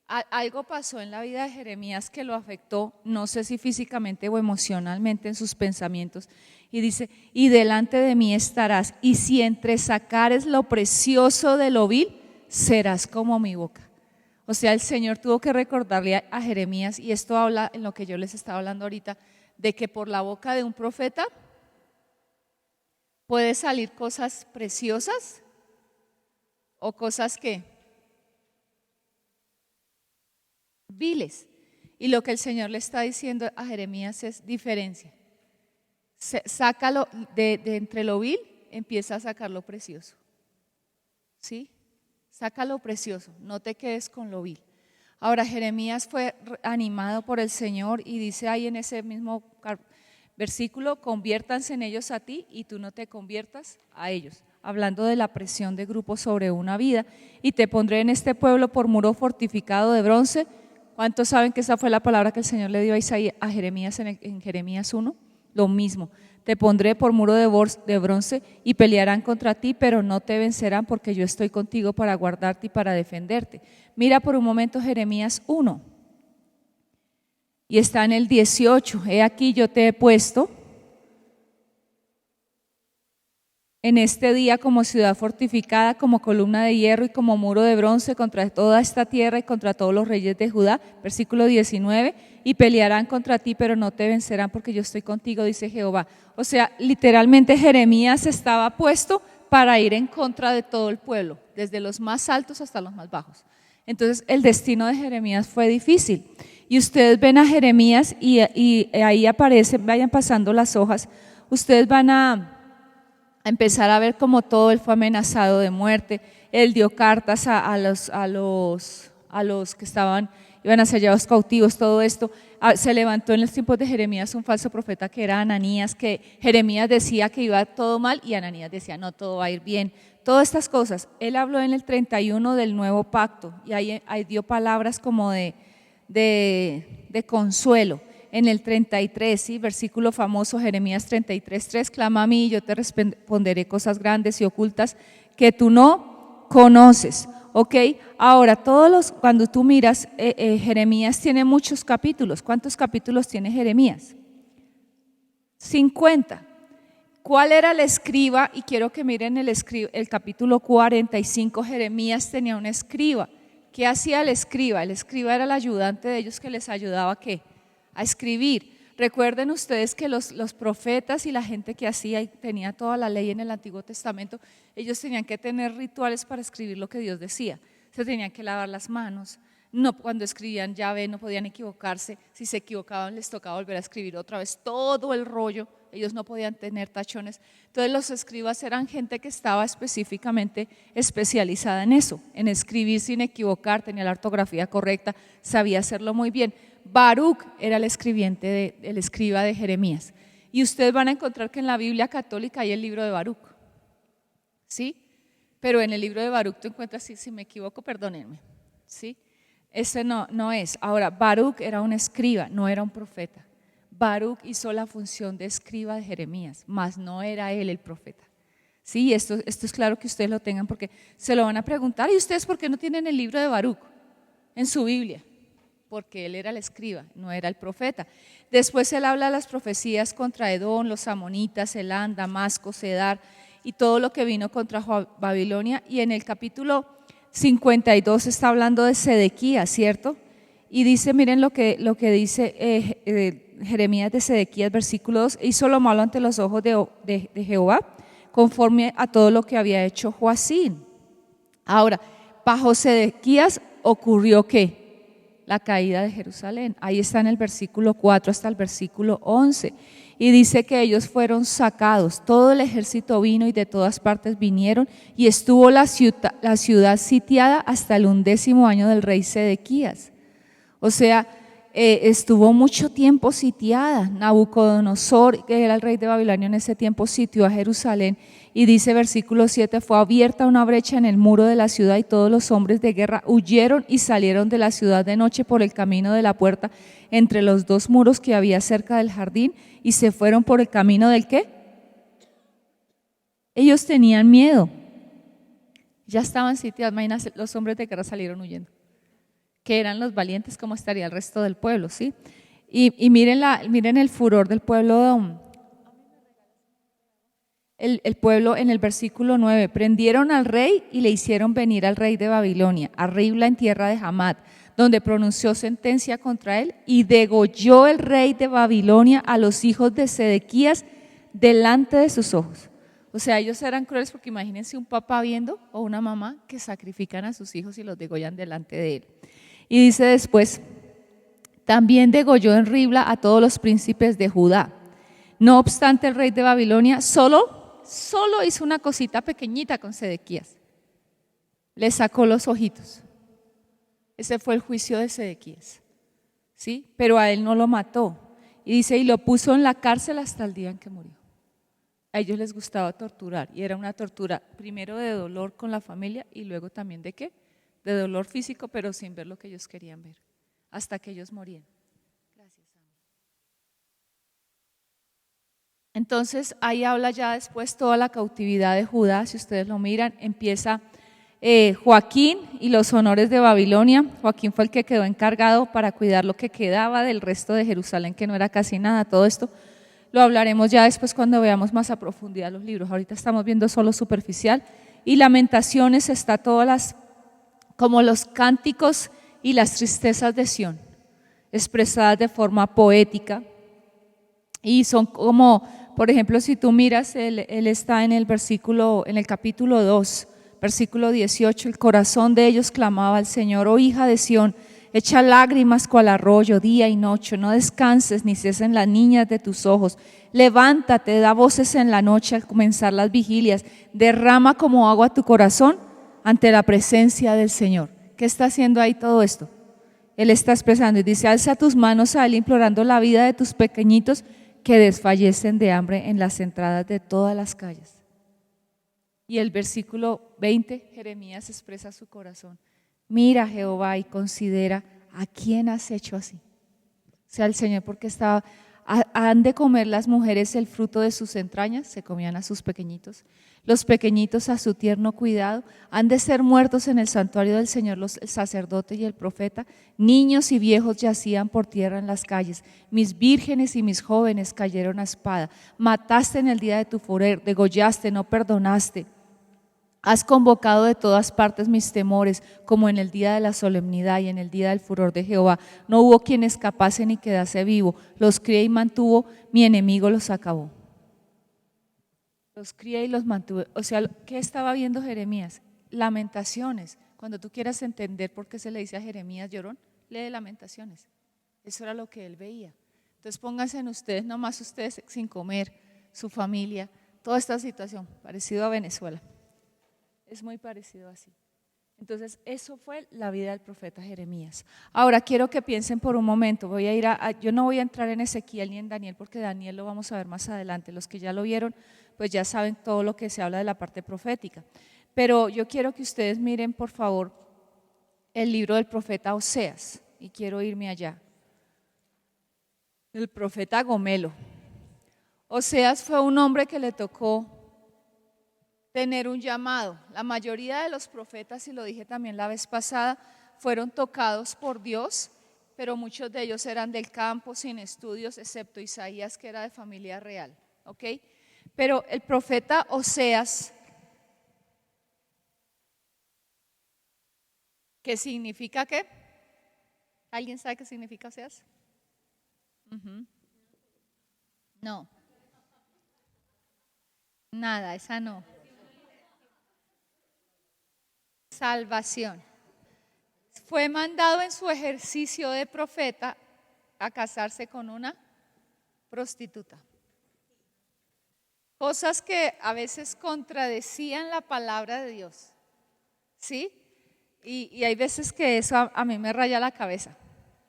Algo pasó en la vida de Jeremías que lo afectó, no sé si físicamente o emocionalmente en sus pensamientos, y dice, y delante de mí estarás, y si entresacares lo precioso de lo vil, serás como mi boca. O sea, el Señor tuvo que recordarle a Jeremías, y esto habla en lo que yo les estaba hablando ahorita, de que por la boca de un profeta puede salir cosas preciosas o cosas que viles. Y lo que el Señor le está diciendo a Jeremías es diferencia. Sácalo de entre lo vil, empieza a sacar lo precioso. ¿Sí? Saca lo precioso, no te quedes con lo vil. Ahora Jeremías fue animado por el Señor y dice ahí en ese mismo versículo, conviértanse en ellos a ti y tú no te conviertas a ellos. Hablando de la presión de grupos sobre una vida. Y te pondré en este pueblo por muro fortificado de bronce. ¿Cuántos saben que esa fue la palabra que el Señor le dio a Jeremías en Jeremías 1? Lo mismo, te pondré por muro de bronce y pelearán contra ti, pero no te vencerán porque yo estoy contigo para guardarte y para defenderte. Mira por un momento Jeremías 1 y está en el 18. He aquí yo te he puesto en este día como ciudad fortificada, como columna de hierro y como muro de bronce contra toda esta tierra y contra todos los reyes de Judá. Versículo 19, y pelearán contra ti, pero no te vencerán porque yo estoy contigo, dice Jehová. O sea, literalmente Jeremías estaba puesto para ir en contra de todo el pueblo, desde los más altos hasta los más bajos. Entonces el destino de Jeremías fue difícil. Y ustedes ven a Jeremías y ahí aparecen, vayan pasando las hojas, ustedes van a empezar a ver cómo todo él fue amenazado de muerte. Él dio cartas a los que iban a ser llevados cautivos, todo esto. Se levantó en los tiempos de Jeremías un falso profeta que era Ananías, que Jeremías decía que iba todo mal y Ananías decía no, todo va a ir bien. Todas estas cosas, él habló en el 31 del nuevo pacto y ahí dio palabras como de consuelo. En el 33, ¿sí? Versículo famoso, Jeremías 33:3, clama a mí y yo te responderé cosas grandes y ocultas que tú no conoces. ¿Ok? Ahora, cuando tú miras, Jeremías tiene muchos capítulos. ¿Cuántos capítulos tiene Jeremías? 50. ¿Cuál era el escriba? Y quiero que miren el capítulo 45, Jeremías tenía un escriba. ¿Qué hacía el escriba? El escriba era el ayudante de ellos que les ayudaba ¿a qué? A escribir. Recuerden ustedes que los profetas y la gente que hacía y tenía toda la ley en el Antiguo Testamento, ellos tenían que tener rituales para escribir lo que Dios decía. Se tenían que lavar las manos, cuando escribían Yahvé no podían equivocarse, si se equivocaban les tocaba volver a escribir otra vez todo el rollo, ellos no podían tener tachones. Entonces los escribas eran gente que estaba específicamente especializada en eso, en escribir sin equivocar, tenía la ortografía correcta, sabía hacerlo muy bien. Baruc era el escriba de Jeremías. Y ustedes van a encontrar que en la Biblia católica hay el libro de Baruc, ¿sí? Pero en el libro de Baruc tú encuentras, si me equivoco, perdónenme, ¿sí? Ese no es. Ahora, Baruc era un escriba, no era un profeta. Baruc hizo la función de escriba de Jeremías, mas no era él el profeta. Sí, esto es claro que ustedes lo tengan porque se lo van a preguntar. ¿Y ustedes por qué no tienen el libro de Baruc en su Biblia? Porque él era el escriba, no era el profeta. Después él habla de las profecías contra Edom, los amonitas, Elán, Damasco, Cedar y todo lo que vino contra Babilonia. Y en el capítulo 52 está hablando de Sedequías, ¿cierto? Y dice, miren lo que dice Jeremías de Sedequías, versículo 2, hizo lo malo ante los ojos de Jehová, conforme a todo lo que había hecho Joacín. Ahora, bajo Sedequías ocurrió ¿qué? La caída de Jerusalén. Ahí está en el versículo 4 hasta el versículo 11. Y dice que ellos fueron sacados, todo el ejército vino y de todas partes vinieron y estuvo la ciudad sitiada hasta el 11º año del rey Sedequías. O sea, estuvo mucho tiempo sitiada. Nabucodonosor, que era el rey de Babilonia en ese tiempo, sitió a Jerusalén y dice versículo 7, fue abierta una brecha en el muro de la ciudad y todos los hombres de guerra huyeron y salieron de la ciudad de noche por el camino de la puerta entre los dos muros que había cerca del jardín y se fueron por el camino del ¿qué? Ellos tenían miedo, ya estaban sitiados, imagínense, los hombres de guerra salieron huyendo. que eran los valientes, ¿cómo estaría el resto del pueblo? ¿Sí? Y miren el furor del pueblo. El pueblo en el versículo 9, prendieron al rey y le hicieron venir al rey de Babilonia, a Ribla en tierra de Hamat, donde pronunció sentencia contra él y degolló el rey de Babilonia a los hijos de Sedequías delante de sus ojos. O sea, ellos eran crueles porque imagínense un papá viendo o una mamá que sacrifican a sus hijos y los degollan delante de él. Y dice después, también degolló en Ribla a todos los príncipes de Judá. No obstante, el rey de Babilonia solo hizo una cosita pequeñita con Sedequías. Le sacó los ojitos. Ese fue el juicio de Sedequías. ¿Sí? Pero a él no lo mató. Y dice, y lo puso en la cárcel hasta el día en que murió. A ellos les gustaba torturar. Y era una tortura primero de dolor con la familia y luego también de ¿qué? De dolor físico, pero sin ver lo que ellos querían ver. Hasta que ellos morían. Entonces ahí habla ya después toda la cautividad de Judá, si ustedes lo miran, empieza Joaquín y los honores de Babilonia. Joaquín fue el que quedó encargado para cuidar lo que quedaba del resto de Jerusalén, que no era casi nada. Todo esto lo hablaremos ya después cuando veamos más a profundidad los libros. Ahorita estamos viendo solo superficial. Y Lamentaciones está todas como los cánticos y las tristezas de Sión, expresadas de forma poética. Y son como, por ejemplo, si tú miras, él está en el capítulo 2, versículo 18, el corazón de ellos clamaba al Señor, oh hija de Sión, echa lágrimas cual arroyo día y noche, no descanses ni cesen las niñas de tus ojos, levántate, da voces en la noche al comenzar las vigilias, derrama como agua tu corazón ante la presencia del Señor. ¿Qué está haciendo ahí todo esto? Él está expresando y dice, alza tus manos a él implorando la vida de tus pequeñitos que desfallecen de hambre en las entradas de todas las calles. Y el versículo 20, Jeremías expresa su corazón. Mira, Jehová, y considera a quién has hecho así. O sea, el Señor, porque han de comer las mujeres el fruto de sus entrañas, se comían a sus pequeñitos, los pequeñitos a su tierno cuidado, han de ser muertos en el santuario del Señor el sacerdote y el profeta, niños y viejos yacían por tierra en las calles, mis vírgenes y mis jóvenes cayeron a espada, mataste en el día de tu furor, degollaste, no perdonaste, has convocado de todas partes mis temores, como en el día de la solemnidad y en el día del furor de Jehová, no hubo quien escapase ni quedase vivo, los crié y mantuvo, mi enemigo los acabó. Los crié y los mantuve. O sea, ¿qué estaba viendo Jeremías? Lamentaciones. Cuando tú quieras entender por qué se le dice a Jeremías llorón, lee Lamentaciones. Eso era lo que él veía. Entonces pónganse en ustedes, nomás ustedes sin comer, su familia, toda esta situación, parecido a Venezuela. Es muy parecido así. Entonces eso fue la vida del profeta Jeremías. Ahora quiero que piensen por un momento, yo no voy a entrar en Ezequiel ni en Daniel porque Daniel lo vamos a ver más adelante, los que ya lo vieron pues ya saben todo lo que se habla de la parte profética, pero yo quiero que ustedes miren por favor el libro del profeta Oseas y quiero irme allá, el profeta Gomelo. Oseas fue un hombre que le tocó tener un llamado. La mayoría de los profetas, y lo dije también la vez pasada, fueron tocados por Dios, pero muchos de ellos eran del campo, sin estudios, excepto Isaías, que era de familia real, ¿ok? Pero el profeta Oseas, ¿qué significa qué? ¿Alguien sabe qué significa Oseas? No. Nada, esa no. Salvación. Fue mandado en su ejercicio de profeta a casarse con una prostituta. Cosas que a veces contradecían la palabra de Dios, ¿sí? Y hay veces que eso a mí me raya la cabeza,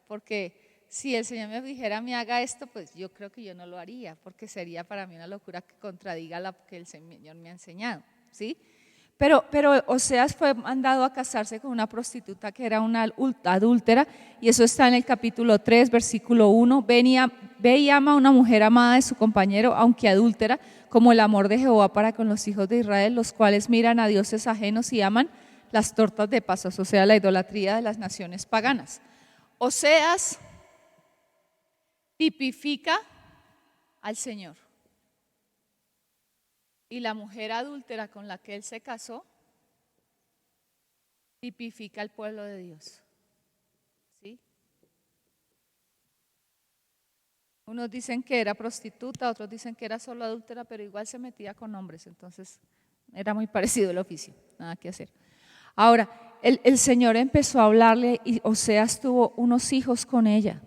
porque si el Señor me dijera me haga esto, pues yo creo que yo no lo haría, porque sería para mí una locura que contradiga lo que el Señor me ha enseñado, ¿sí? Pero Oseas fue mandado a casarse con una prostituta que era una adúltera, y eso está en el capítulo 3, versículo 1. Ve y ama a una mujer amada de su compañero, aunque adúltera, como el amor de Jehová para con los hijos de Israel, los cuales miran a dioses ajenos y aman las tortas de pasas, o sea, la idolatría de las naciones paganas. Oseas tipifica al Señor. Y la mujer adúltera con la que él se casó tipifica al pueblo de Dios. ¿Sí? Unos dicen que era prostituta, otros dicen que era solo adúltera, pero igual se metía con hombres, entonces era muy parecido el oficio, nada que hacer. Ahora, el Señor empezó a hablarle y Oseas tuvo unos hijos con ella.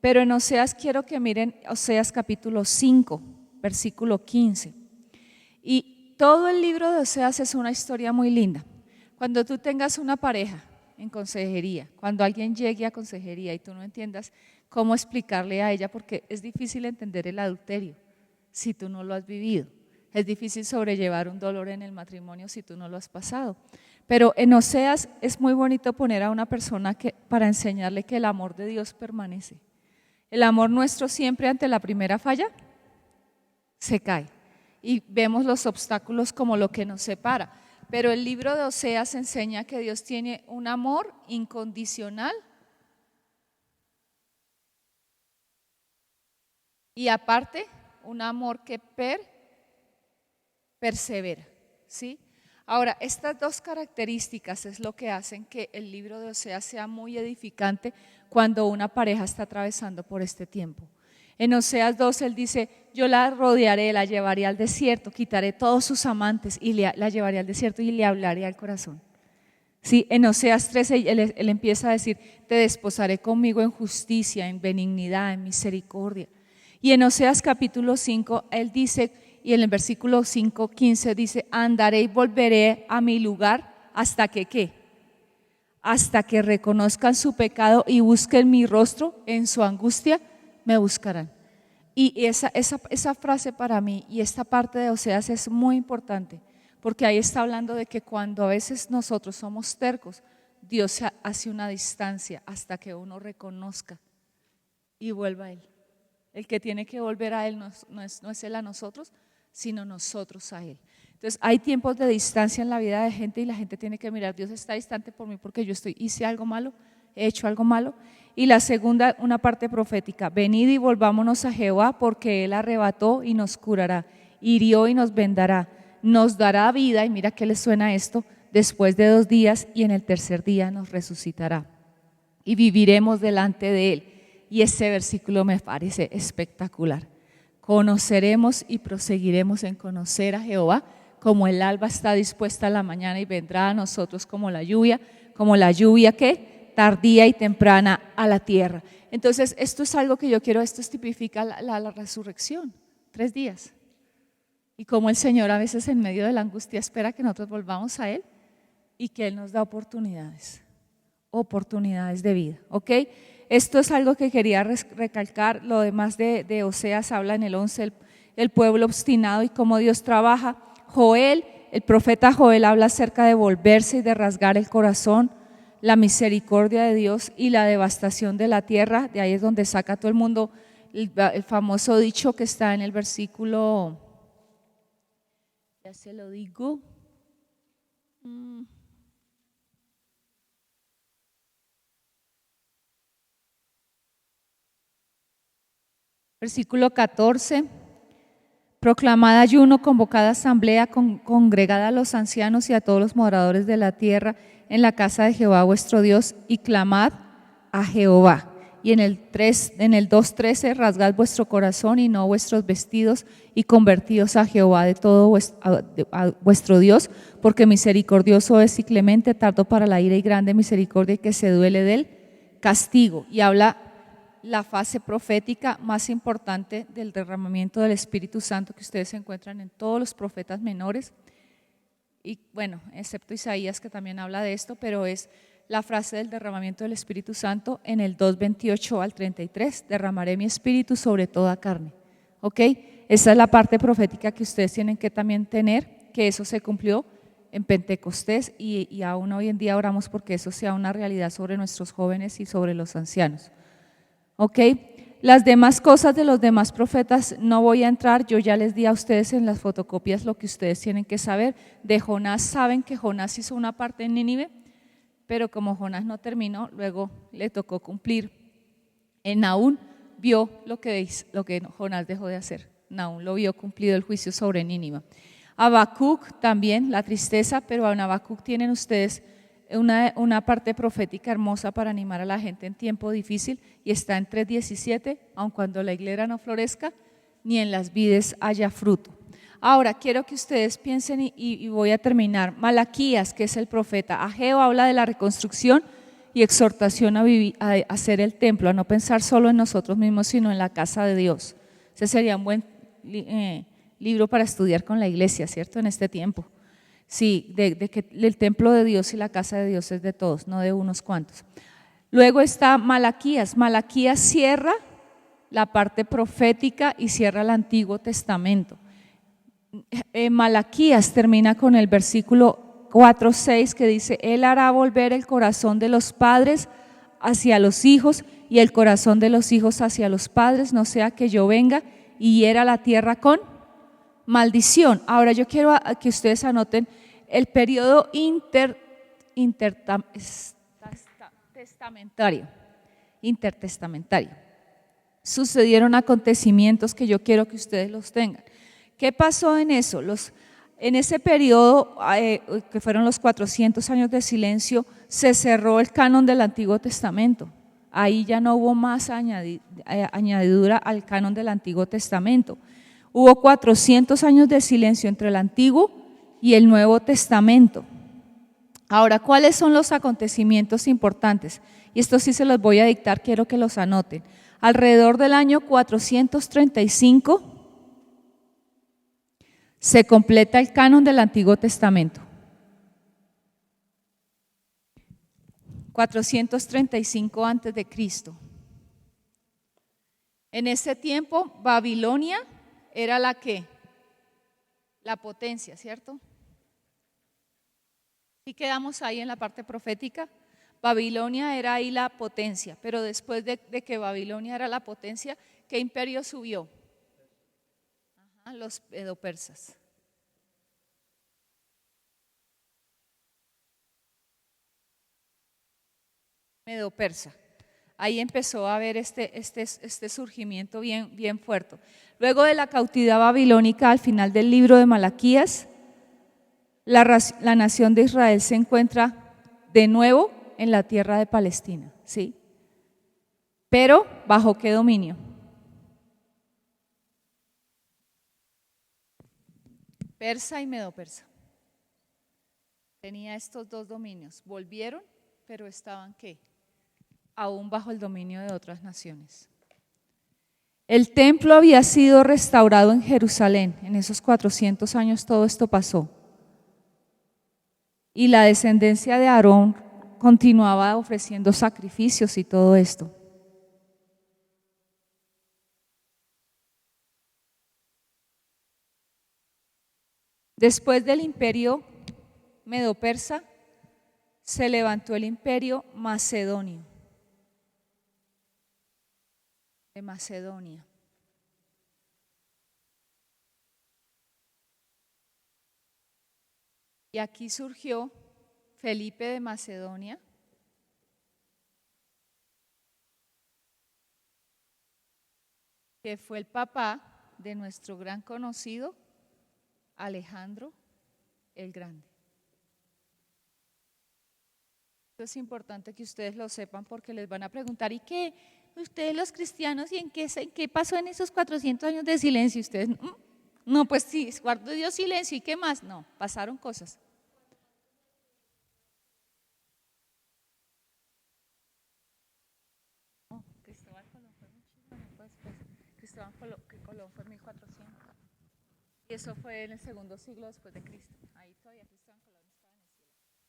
Pero en Oseas quiero que miren Oseas capítulo 5, versículo 15. Y todo el libro de Oseas es una historia muy linda. Cuando tú tengas una pareja en consejería, cuando alguien llegue a consejería y tú no entiendas cómo explicarle a ella, porque es difícil entender el adulterio si tú no lo has vivido. Es difícil sobrellevar un dolor en el matrimonio si tú no lo has pasado. Pero en Oseas es muy bonito poner a una persona para enseñarle que el amor de Dios permanece. El amor nuestro siempre ante la primera falla se cae y vemos los obstáculos como lo que nos separa. Pero el libro de Oseas enseña que Dios tiene un amor incondicional y aparte un amor que persevera, ¿sí? Ahora, estas dos características es lo que hacen que el libro de Oseas sea muy edificante cuando una pareja está atravesando por este tiempo. En Oseas 2 él dice, yo la rodearé, la llevaré al desierto, quitaré todos sus amantes y la llevaré al desierto y le hablaré al corazón. Sí, en Oseas 13 él empieza a decir, te desposaré conmigo en justicia, en benignidad, en misericordia. Y en Oseas capítulo 5 él dice, y en el versículo 5:15 dice, andaré y volveré a mi lugar hasta que ¿qué? Hasta que reconozcan su pecado y busquen mi rostro, en su angustia me buscarán. Y esa frase para mí y esta parte de Oseas es muy importante, porque ahí está hablando de que cuando a veces nosotros somos tercos, Dios hace una distancia hasta que uno reconozca y vuelva a Él. El que tiene que volver a Él no es Él a nosotros, sino nosotros a Él. Entonces hay tiempos de distancia en la vida de gente y la gente tiene que mirar, Dios está distante por mí porque yo hice algo malo, he hecho algo malo. Y la segunda, una parte profética, venid y volvámonos a Jehová porque Él arrebató y nos curará, hirió y nos vendará, nos dará vida, y mira qué le suena esto, después de 2 días y en el tercer día nos resucitará y viviremos delante de Él. Y ese versículo me parece espectacular. Conoceremos y proseguiremos en conocer a Jehová, como el alba está dispuesta a la mañana y vendrá a nosotros como la lluvia que tardía y temprana a la tierra. Entonces esto es algo que yo quiero, esto tipifica la resurrección, 3 días. Y como el Señor a veces en medio de la angustia espera que nosotros volvamos a Él y que Él nos da oportunidades de vida, ¿ok? Esto es algo que quería recalcar. Lo demás de Oseas habla en el 11, el pueblo obstinado y cómo Dios trabaja. Joel, el profeta Joel habla acerca de volverse y de rasgar el corazón, la misericordia de Dios y la devastación de la tierra. De ahí es donde saca todo el mundo el famoso dicho que está en el versículo, ya se lo digo, versículo 14, proclamad ayuno, convocada asamblea, congregada a los ancianos y a todos los moradores de la tierra en la casa de Jehová vuestro Dios y clamad a Jehová. Y en el 2:13, rasgad vuestro corazón y no vuestros vestidos y convertíos a Jehová de todo a vuestro Dios, porque misericordioso es y clemente, tardo para la ira y grande misericordia y que se duele del castigo. Y habla la fase profética más importante del derramamiento del Espíritu Santo que ustedes encuentran en todos los profetas menores, y bueno, excepto Isaías que también habla de esto, pero es la frase del derramamiento del Espíritu Santo en el 2:28 al 33, derramaré mi espíritu sobre toda carne, ¿ok? Esa es la parte profética que ustedes tienen que también tener, que eso se cumplió en Pentecostés y aún hoy en día oramos porque eso sea una realidad sobre nuestros jóvenes y sobre los ancianos. ¿Ok? las demás cosas de los demás profetas no voy a entrar, yo ya les di a ustedes en las fotocopias lo que ustedes tienen que saber. De Jonás saben que Jonás hizo una parte en Nínive, pero como Jonás no terminó, luego le tocó cumplir. En Nahum vio lo que Jonás dejó de hacer. Nahum lo vio cumplido el juicio sobre Nínive. Habacuc también, la tristeza, pero en Habacuc tienen ustedes una parte profética hermosa para animar a la gente en tiempo difícil, y está en 3:17, aun cuando la higuera no florezca, ni en las vides haya fruto. Ahora, quiero que ustedes piensen y voy a terminar. Malaquías, que es el profeta. Ageo habla de la reconstrucción y exhortación a hacer el templo, a no pensar solo en nosotros mismos, sino en la casa de Dios. Ese sería un buen libro para estudiar con la iglesia, ¿cierto? En este tiempo. Sí, de que el templo de Dios y la casa de Dios es de todos, no de unos cuantos. Luego está Malaquías. Malaquías cierra la parte profética y cierra el Antiguo Testamento. Malaquías termina con el versículo 4:6 que dice: Él hará volver el corazón de los padres hacia los hijos y el corazón de los hijos hacia los padres, no sea que yo venga y hiera la tierra con maldición. Ahora yo quiero que ustedes anoten el periodo intertestamentario. Sucedieron acontecimientos que yo quiero que ustedes los tengan. ¿Qué pasó en eso? En ese periodo, que fueron los 400 años de silencio, se cerró el canon del Antiguo Testamento. Ahí ya no hubo más añadidura al canon del Antiguo Testamento. Hubo 400 años de silencio entre el Antiguo y el Nuevo Testamento. Ahora, ¿cuáles son los acontecimientos importantes? Y esto sí se los voy a dictar, quiero que los anoten. Alrededor del año 435 se completa el canon del Antiguo Testamento. 435 antes de Cristo. En ese tiempo, Babilonia era la potencia, ¿cierto? Y quedamos ahí en la parte profética. Babilonia era ahí la potencia, pero después de que Babilonia era la potencia, ¿qué imperio subió? Los medo-persas. Medo-persa. Ahí empezó a haber este surgimiento bien fuerte. Luego de la cautividad babilónica, al final del libro de Malaquías, la nación de Israel se encuentra de nuevo en la tierra de Palestina, ¿sí? Pero ¿bajo qué dominio? Persa y medo-persa. Tenía estos dos dominios. Volvieron, pero estaban ¿qué? Aún bajo el dominio de otras naciones. El templo había sido restaurado en Jerusalén. En esos 400 años todo esto pasó. Y la descendencia de Aarón continuaba ofreciendo sacrificios y todo esto. Después del imperio medo-persa, se levantó el imperio macedonio, de Macedonia. Y aquí surgió Felipe de Macedonia, que fue el papá de nuestro gran conocido Alejandro el Grande. Esto es importante que ustedes lo sepan porque les van a preguntar: ¿y qué? Ustedes los cristianos, ¿y en qué pasó en esos 400 años de silencio? Ustedes, no, pues sí, guardó Dios silencio, ¿y qué más? No, pasaron cosas. Cristóbal Colón fue muchísimo después. Cristóbal Colón fue en 1400. Y eso fue en el segundo siglo después de Cristo. Ahí todavía Cristóbal Colón estaba en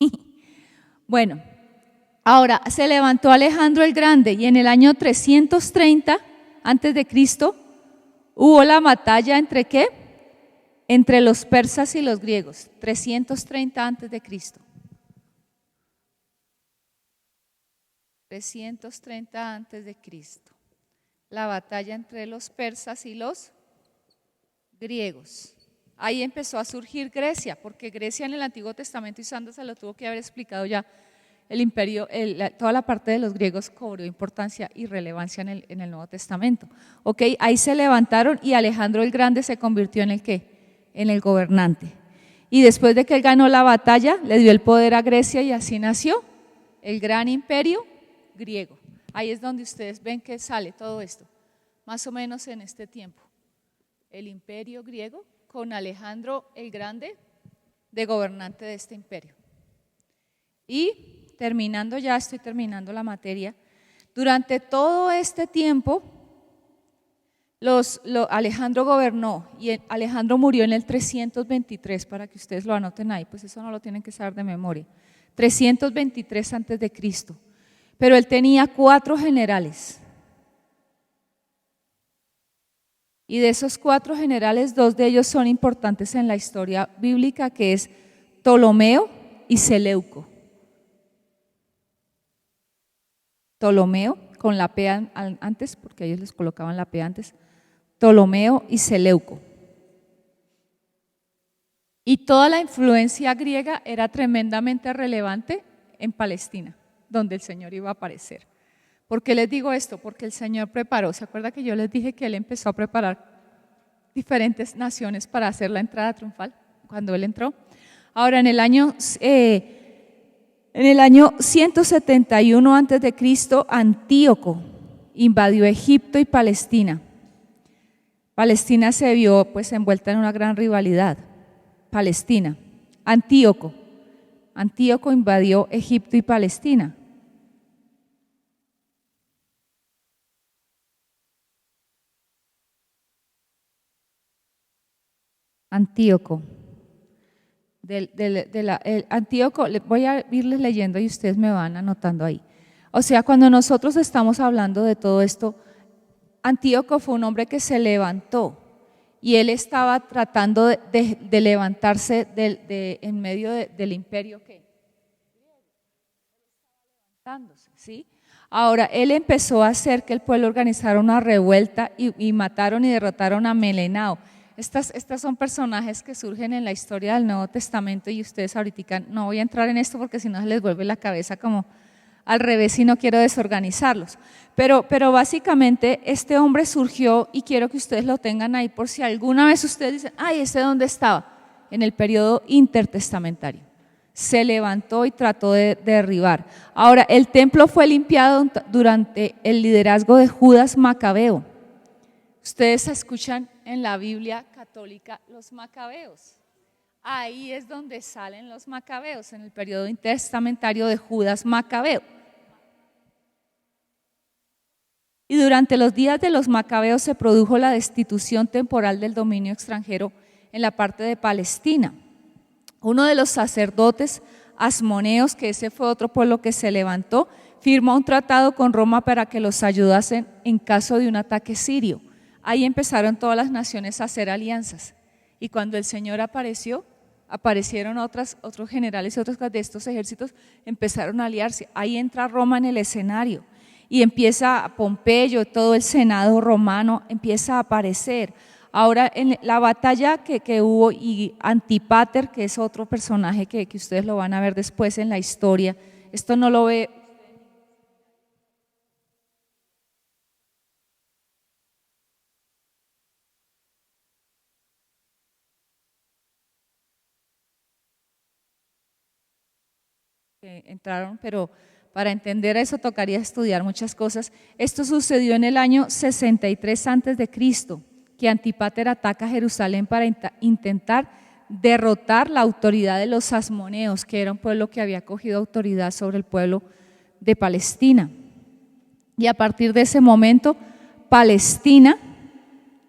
el cielo. Bueno, ahora se levantó Alejandro el Grande y en el año 330 antes de Cristo hubo la batalla entre ¿qué? Entre los persas y los griegos. 330 antes de Cristo. 330 antes de Cristo. la batalla entre los persas y los griegos. Ahí empezó a surgir Grecia, porque Grecia en el Antiguo Testamento, y Sandra se lo tuvo que haber explicado ya, el imperio, toda la parte de los griegos cobró importancia y relevancia en el Nuevo Testamento. ¿Ok? Ahí se levantaron y Alejandro el Grande se convirtió en el ¿qué? En el gobernante. Y después de que él ganó la batalla, le dio el poder a Grecia y así nació el gran imperio griego. Ahí es donde ustedes ven que sale todo esto, más o menos en este tiempo. El imperio griego con Alejandro el Grande de gobernante de este imperio. Y terminando ya, estoy terminando la materia, durante todo este tiempo Alejandro gobernó y Alejandro murió en el 323, para que ustedes lo anoten ahí, pues eso no lo tienen que saber de memoria, 323 antes de Cristo, pero él tenía 4 generales. Y de esos 4 generales, 2 de ellos son importantes en la historia bíblica, que es Ptolomeo y Seleuco. Ptolomeo, con la P antes, porque ellos les colocaban la P antes, Ptolomeo y Seleuco. Y toda la influencia griega era tremendamente relevante en Palestina, donde el Señor iba a aparecer. ¿Por qué les digo esto? Porque el Señor preparó, ¿se acuerda que yo les dije que Él empezó a preparar diferentes naciones para hacer la entrada triunfal cuando Él entró? Ahora, en el año 171 a.C., Antíoco invadió Egipto y Palestina. Palestina se vio pues envuelta en una gran rivalidad. Palestina, Antíoco invadió Egipto y Palestina. Antíoco. Antíoco, voy a irles leyendo y ustedes me van anotando ahí. O sea, cuando nosotros estamos hablando de todo esto, Antíoco fue un hombre que se levantó y él estaba tratando de levantarse en medio del imperio que ¿sí? Ahora, él empezó a hacer que el pueblo organizara una revuelta y mataron y derrotaron a Melenao. Estas son personajes que surgen en la historia del Nuevo Testamento y ustedes ahorita, no voy a entrar en esto porque si no se les vuelve la cabeza como al revés y no quiero desorganizarlos. Pero básicamente este hombre surgió y quiero que ustedes lo tengan ahí por si alguna vez ustedes dicen, ay, ¿este dónde estaba? En el periodo intertestamentario. Se levantó y trató de derribar. Ahora, el templo fue limpiado durante el liderazgo de Judas Macabeo. Ustedes escuchan en la Biblia católica los macabeos. Ahí es donde salen los macabeos, en el periodo intertestamentario de Judas Macabeo. Y durante los días de los macabeos se produjo la destitución temporal del dominio extranjero en la parte de Palestina. Uno de los sacerdotes asmoneos, que ese fue otro pueblo que se levantó, firmó un tratado con Roma para que los ayudasen en caso de un ataque sirio. Ahí empezaron todas las naciones a hacer alianzas y cuando el Señor apareció, aparecieron otros generales y otros de estos ejércitos empezaron a aliarse. Ahí entra Roma en el escenario y empieza Pompeyo, todo el senado romano empieza a aparecer. Ahora en la batalla que hubo y Antípater, que es otro personaje que ustedes lo van a ver después en la historia, esto no lo ve. Entraron, pero para entender eso tocaría estudiar muchas cosas. Esto sucedió en el año 63 a.C., que Antípater ataca Jerusalén para intentar derrotar la autoridad de los asmoneos, que era un pueblo que había cogido autoridad sobre el pueblo de Palestina. Y a partir de ese momento, Palestina,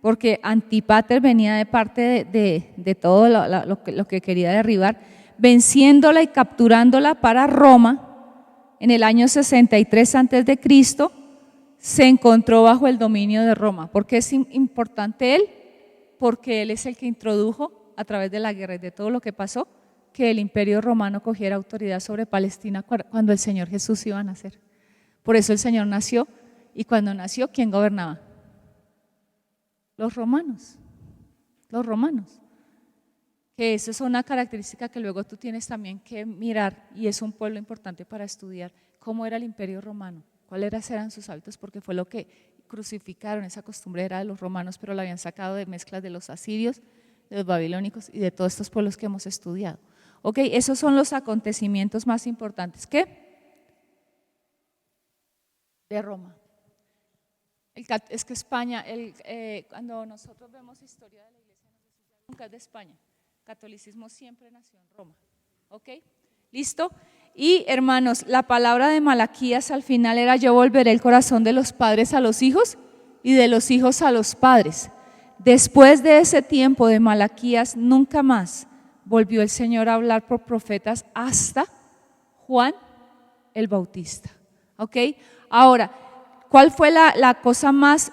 porque Antípater venía de parte de todo lo que quería derribar, venciéndola y capturándola para Roma en el año 63 a.C., se encontró bajo el dominio de Roma. ¿Por qué es importante él? Porque él es el que introdujo a través de la guerra y de todo lo que pasó que el imperio romano cogiera autoridad sobre Palestina cuando el Señor Jesús iba a nacer. Por eso el Señor nació y cuando nació, ¿quién gobernaba? Los romanos. Los romanos. Que esa es una característica que luego tú tienes también que mirar, y es un pueblo importante para estudiar cómo era el imperio romano, cuáles eran sus hábitos, porque fue lo que crucificaron. Esa costumbre era de los romanos, pero la habían sacado de mezclas de los asirios, de los babilónicos y de todos estos pueblos que hemos estudiado. Ok, esos son los acontecimientos más importantes. ¿Qué? De Roma. Es que España, cuando nosotros vemos historia de la iglesia, nunca es de España. Catolicismo siempre nació en Roma. ¿Ok? ¿Listo? Y hermanos, la palabra de Malaquías al final era: yo volveré el corazón de los padres a los hijos y de los hijos a los padres. Después de ese tiempo de Malaquías, nunca más volvió el Señor a hablar por profetas hasta Juan el Bautista. ¿Ok? Ahora, ¿cuál fue la cosa más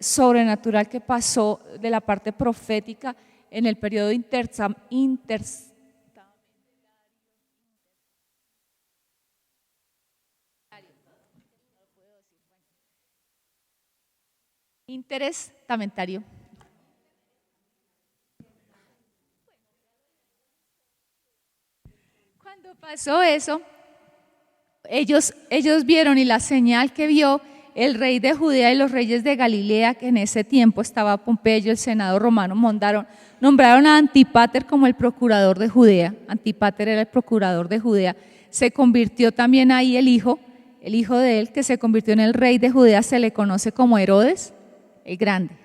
sobrenatural que pasó de la parte profética en el periodo interestamentario? Cuando pasó eso, ellos vieron, y la señal que vio el rey de Judea y los reyes de Galilea, que en ese tiempo estaba Pompeyo, el senado romano, nombraron a Antípater como el procurador de Judea. Antípater era el procurador de Judea. Se convirtió también ahí el hijo de él, que se convirtió en el rey de Judea, se le conoce como Herodes el Grande.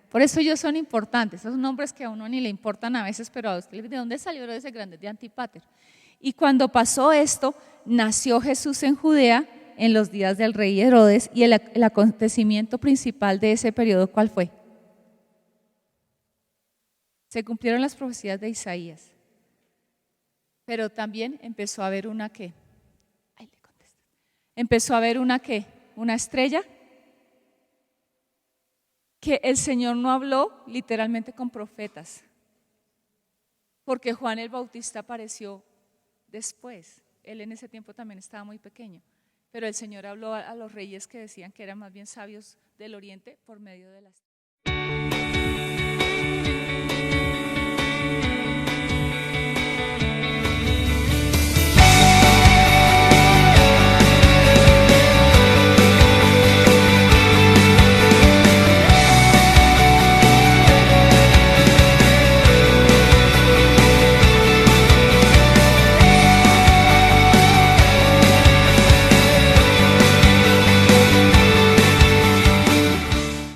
Por eso ellos son importantes, esos nombres que a uno ni le importan a veces, pero ¿de dónde salió Herodes el Grande? De Antípater. Y cuando pasó esto, nació Jesús en Judea en los días del rey Herodes, y el acontecimiento principal de ese periodo, ¿cuál fue? Se cumplieron las profecías de Isaías, pero también empezó a haber una ¿qué? Empezó a haber una ¿qué? Una estrella, que el Señor no habló literalmente con profetas, porque Juan el Bautista apareció después. Él en ese tiempo también estaba muy pequeño, pero el Señor habló a los reyes que decían que eran más bien sabios del oriente por medio de las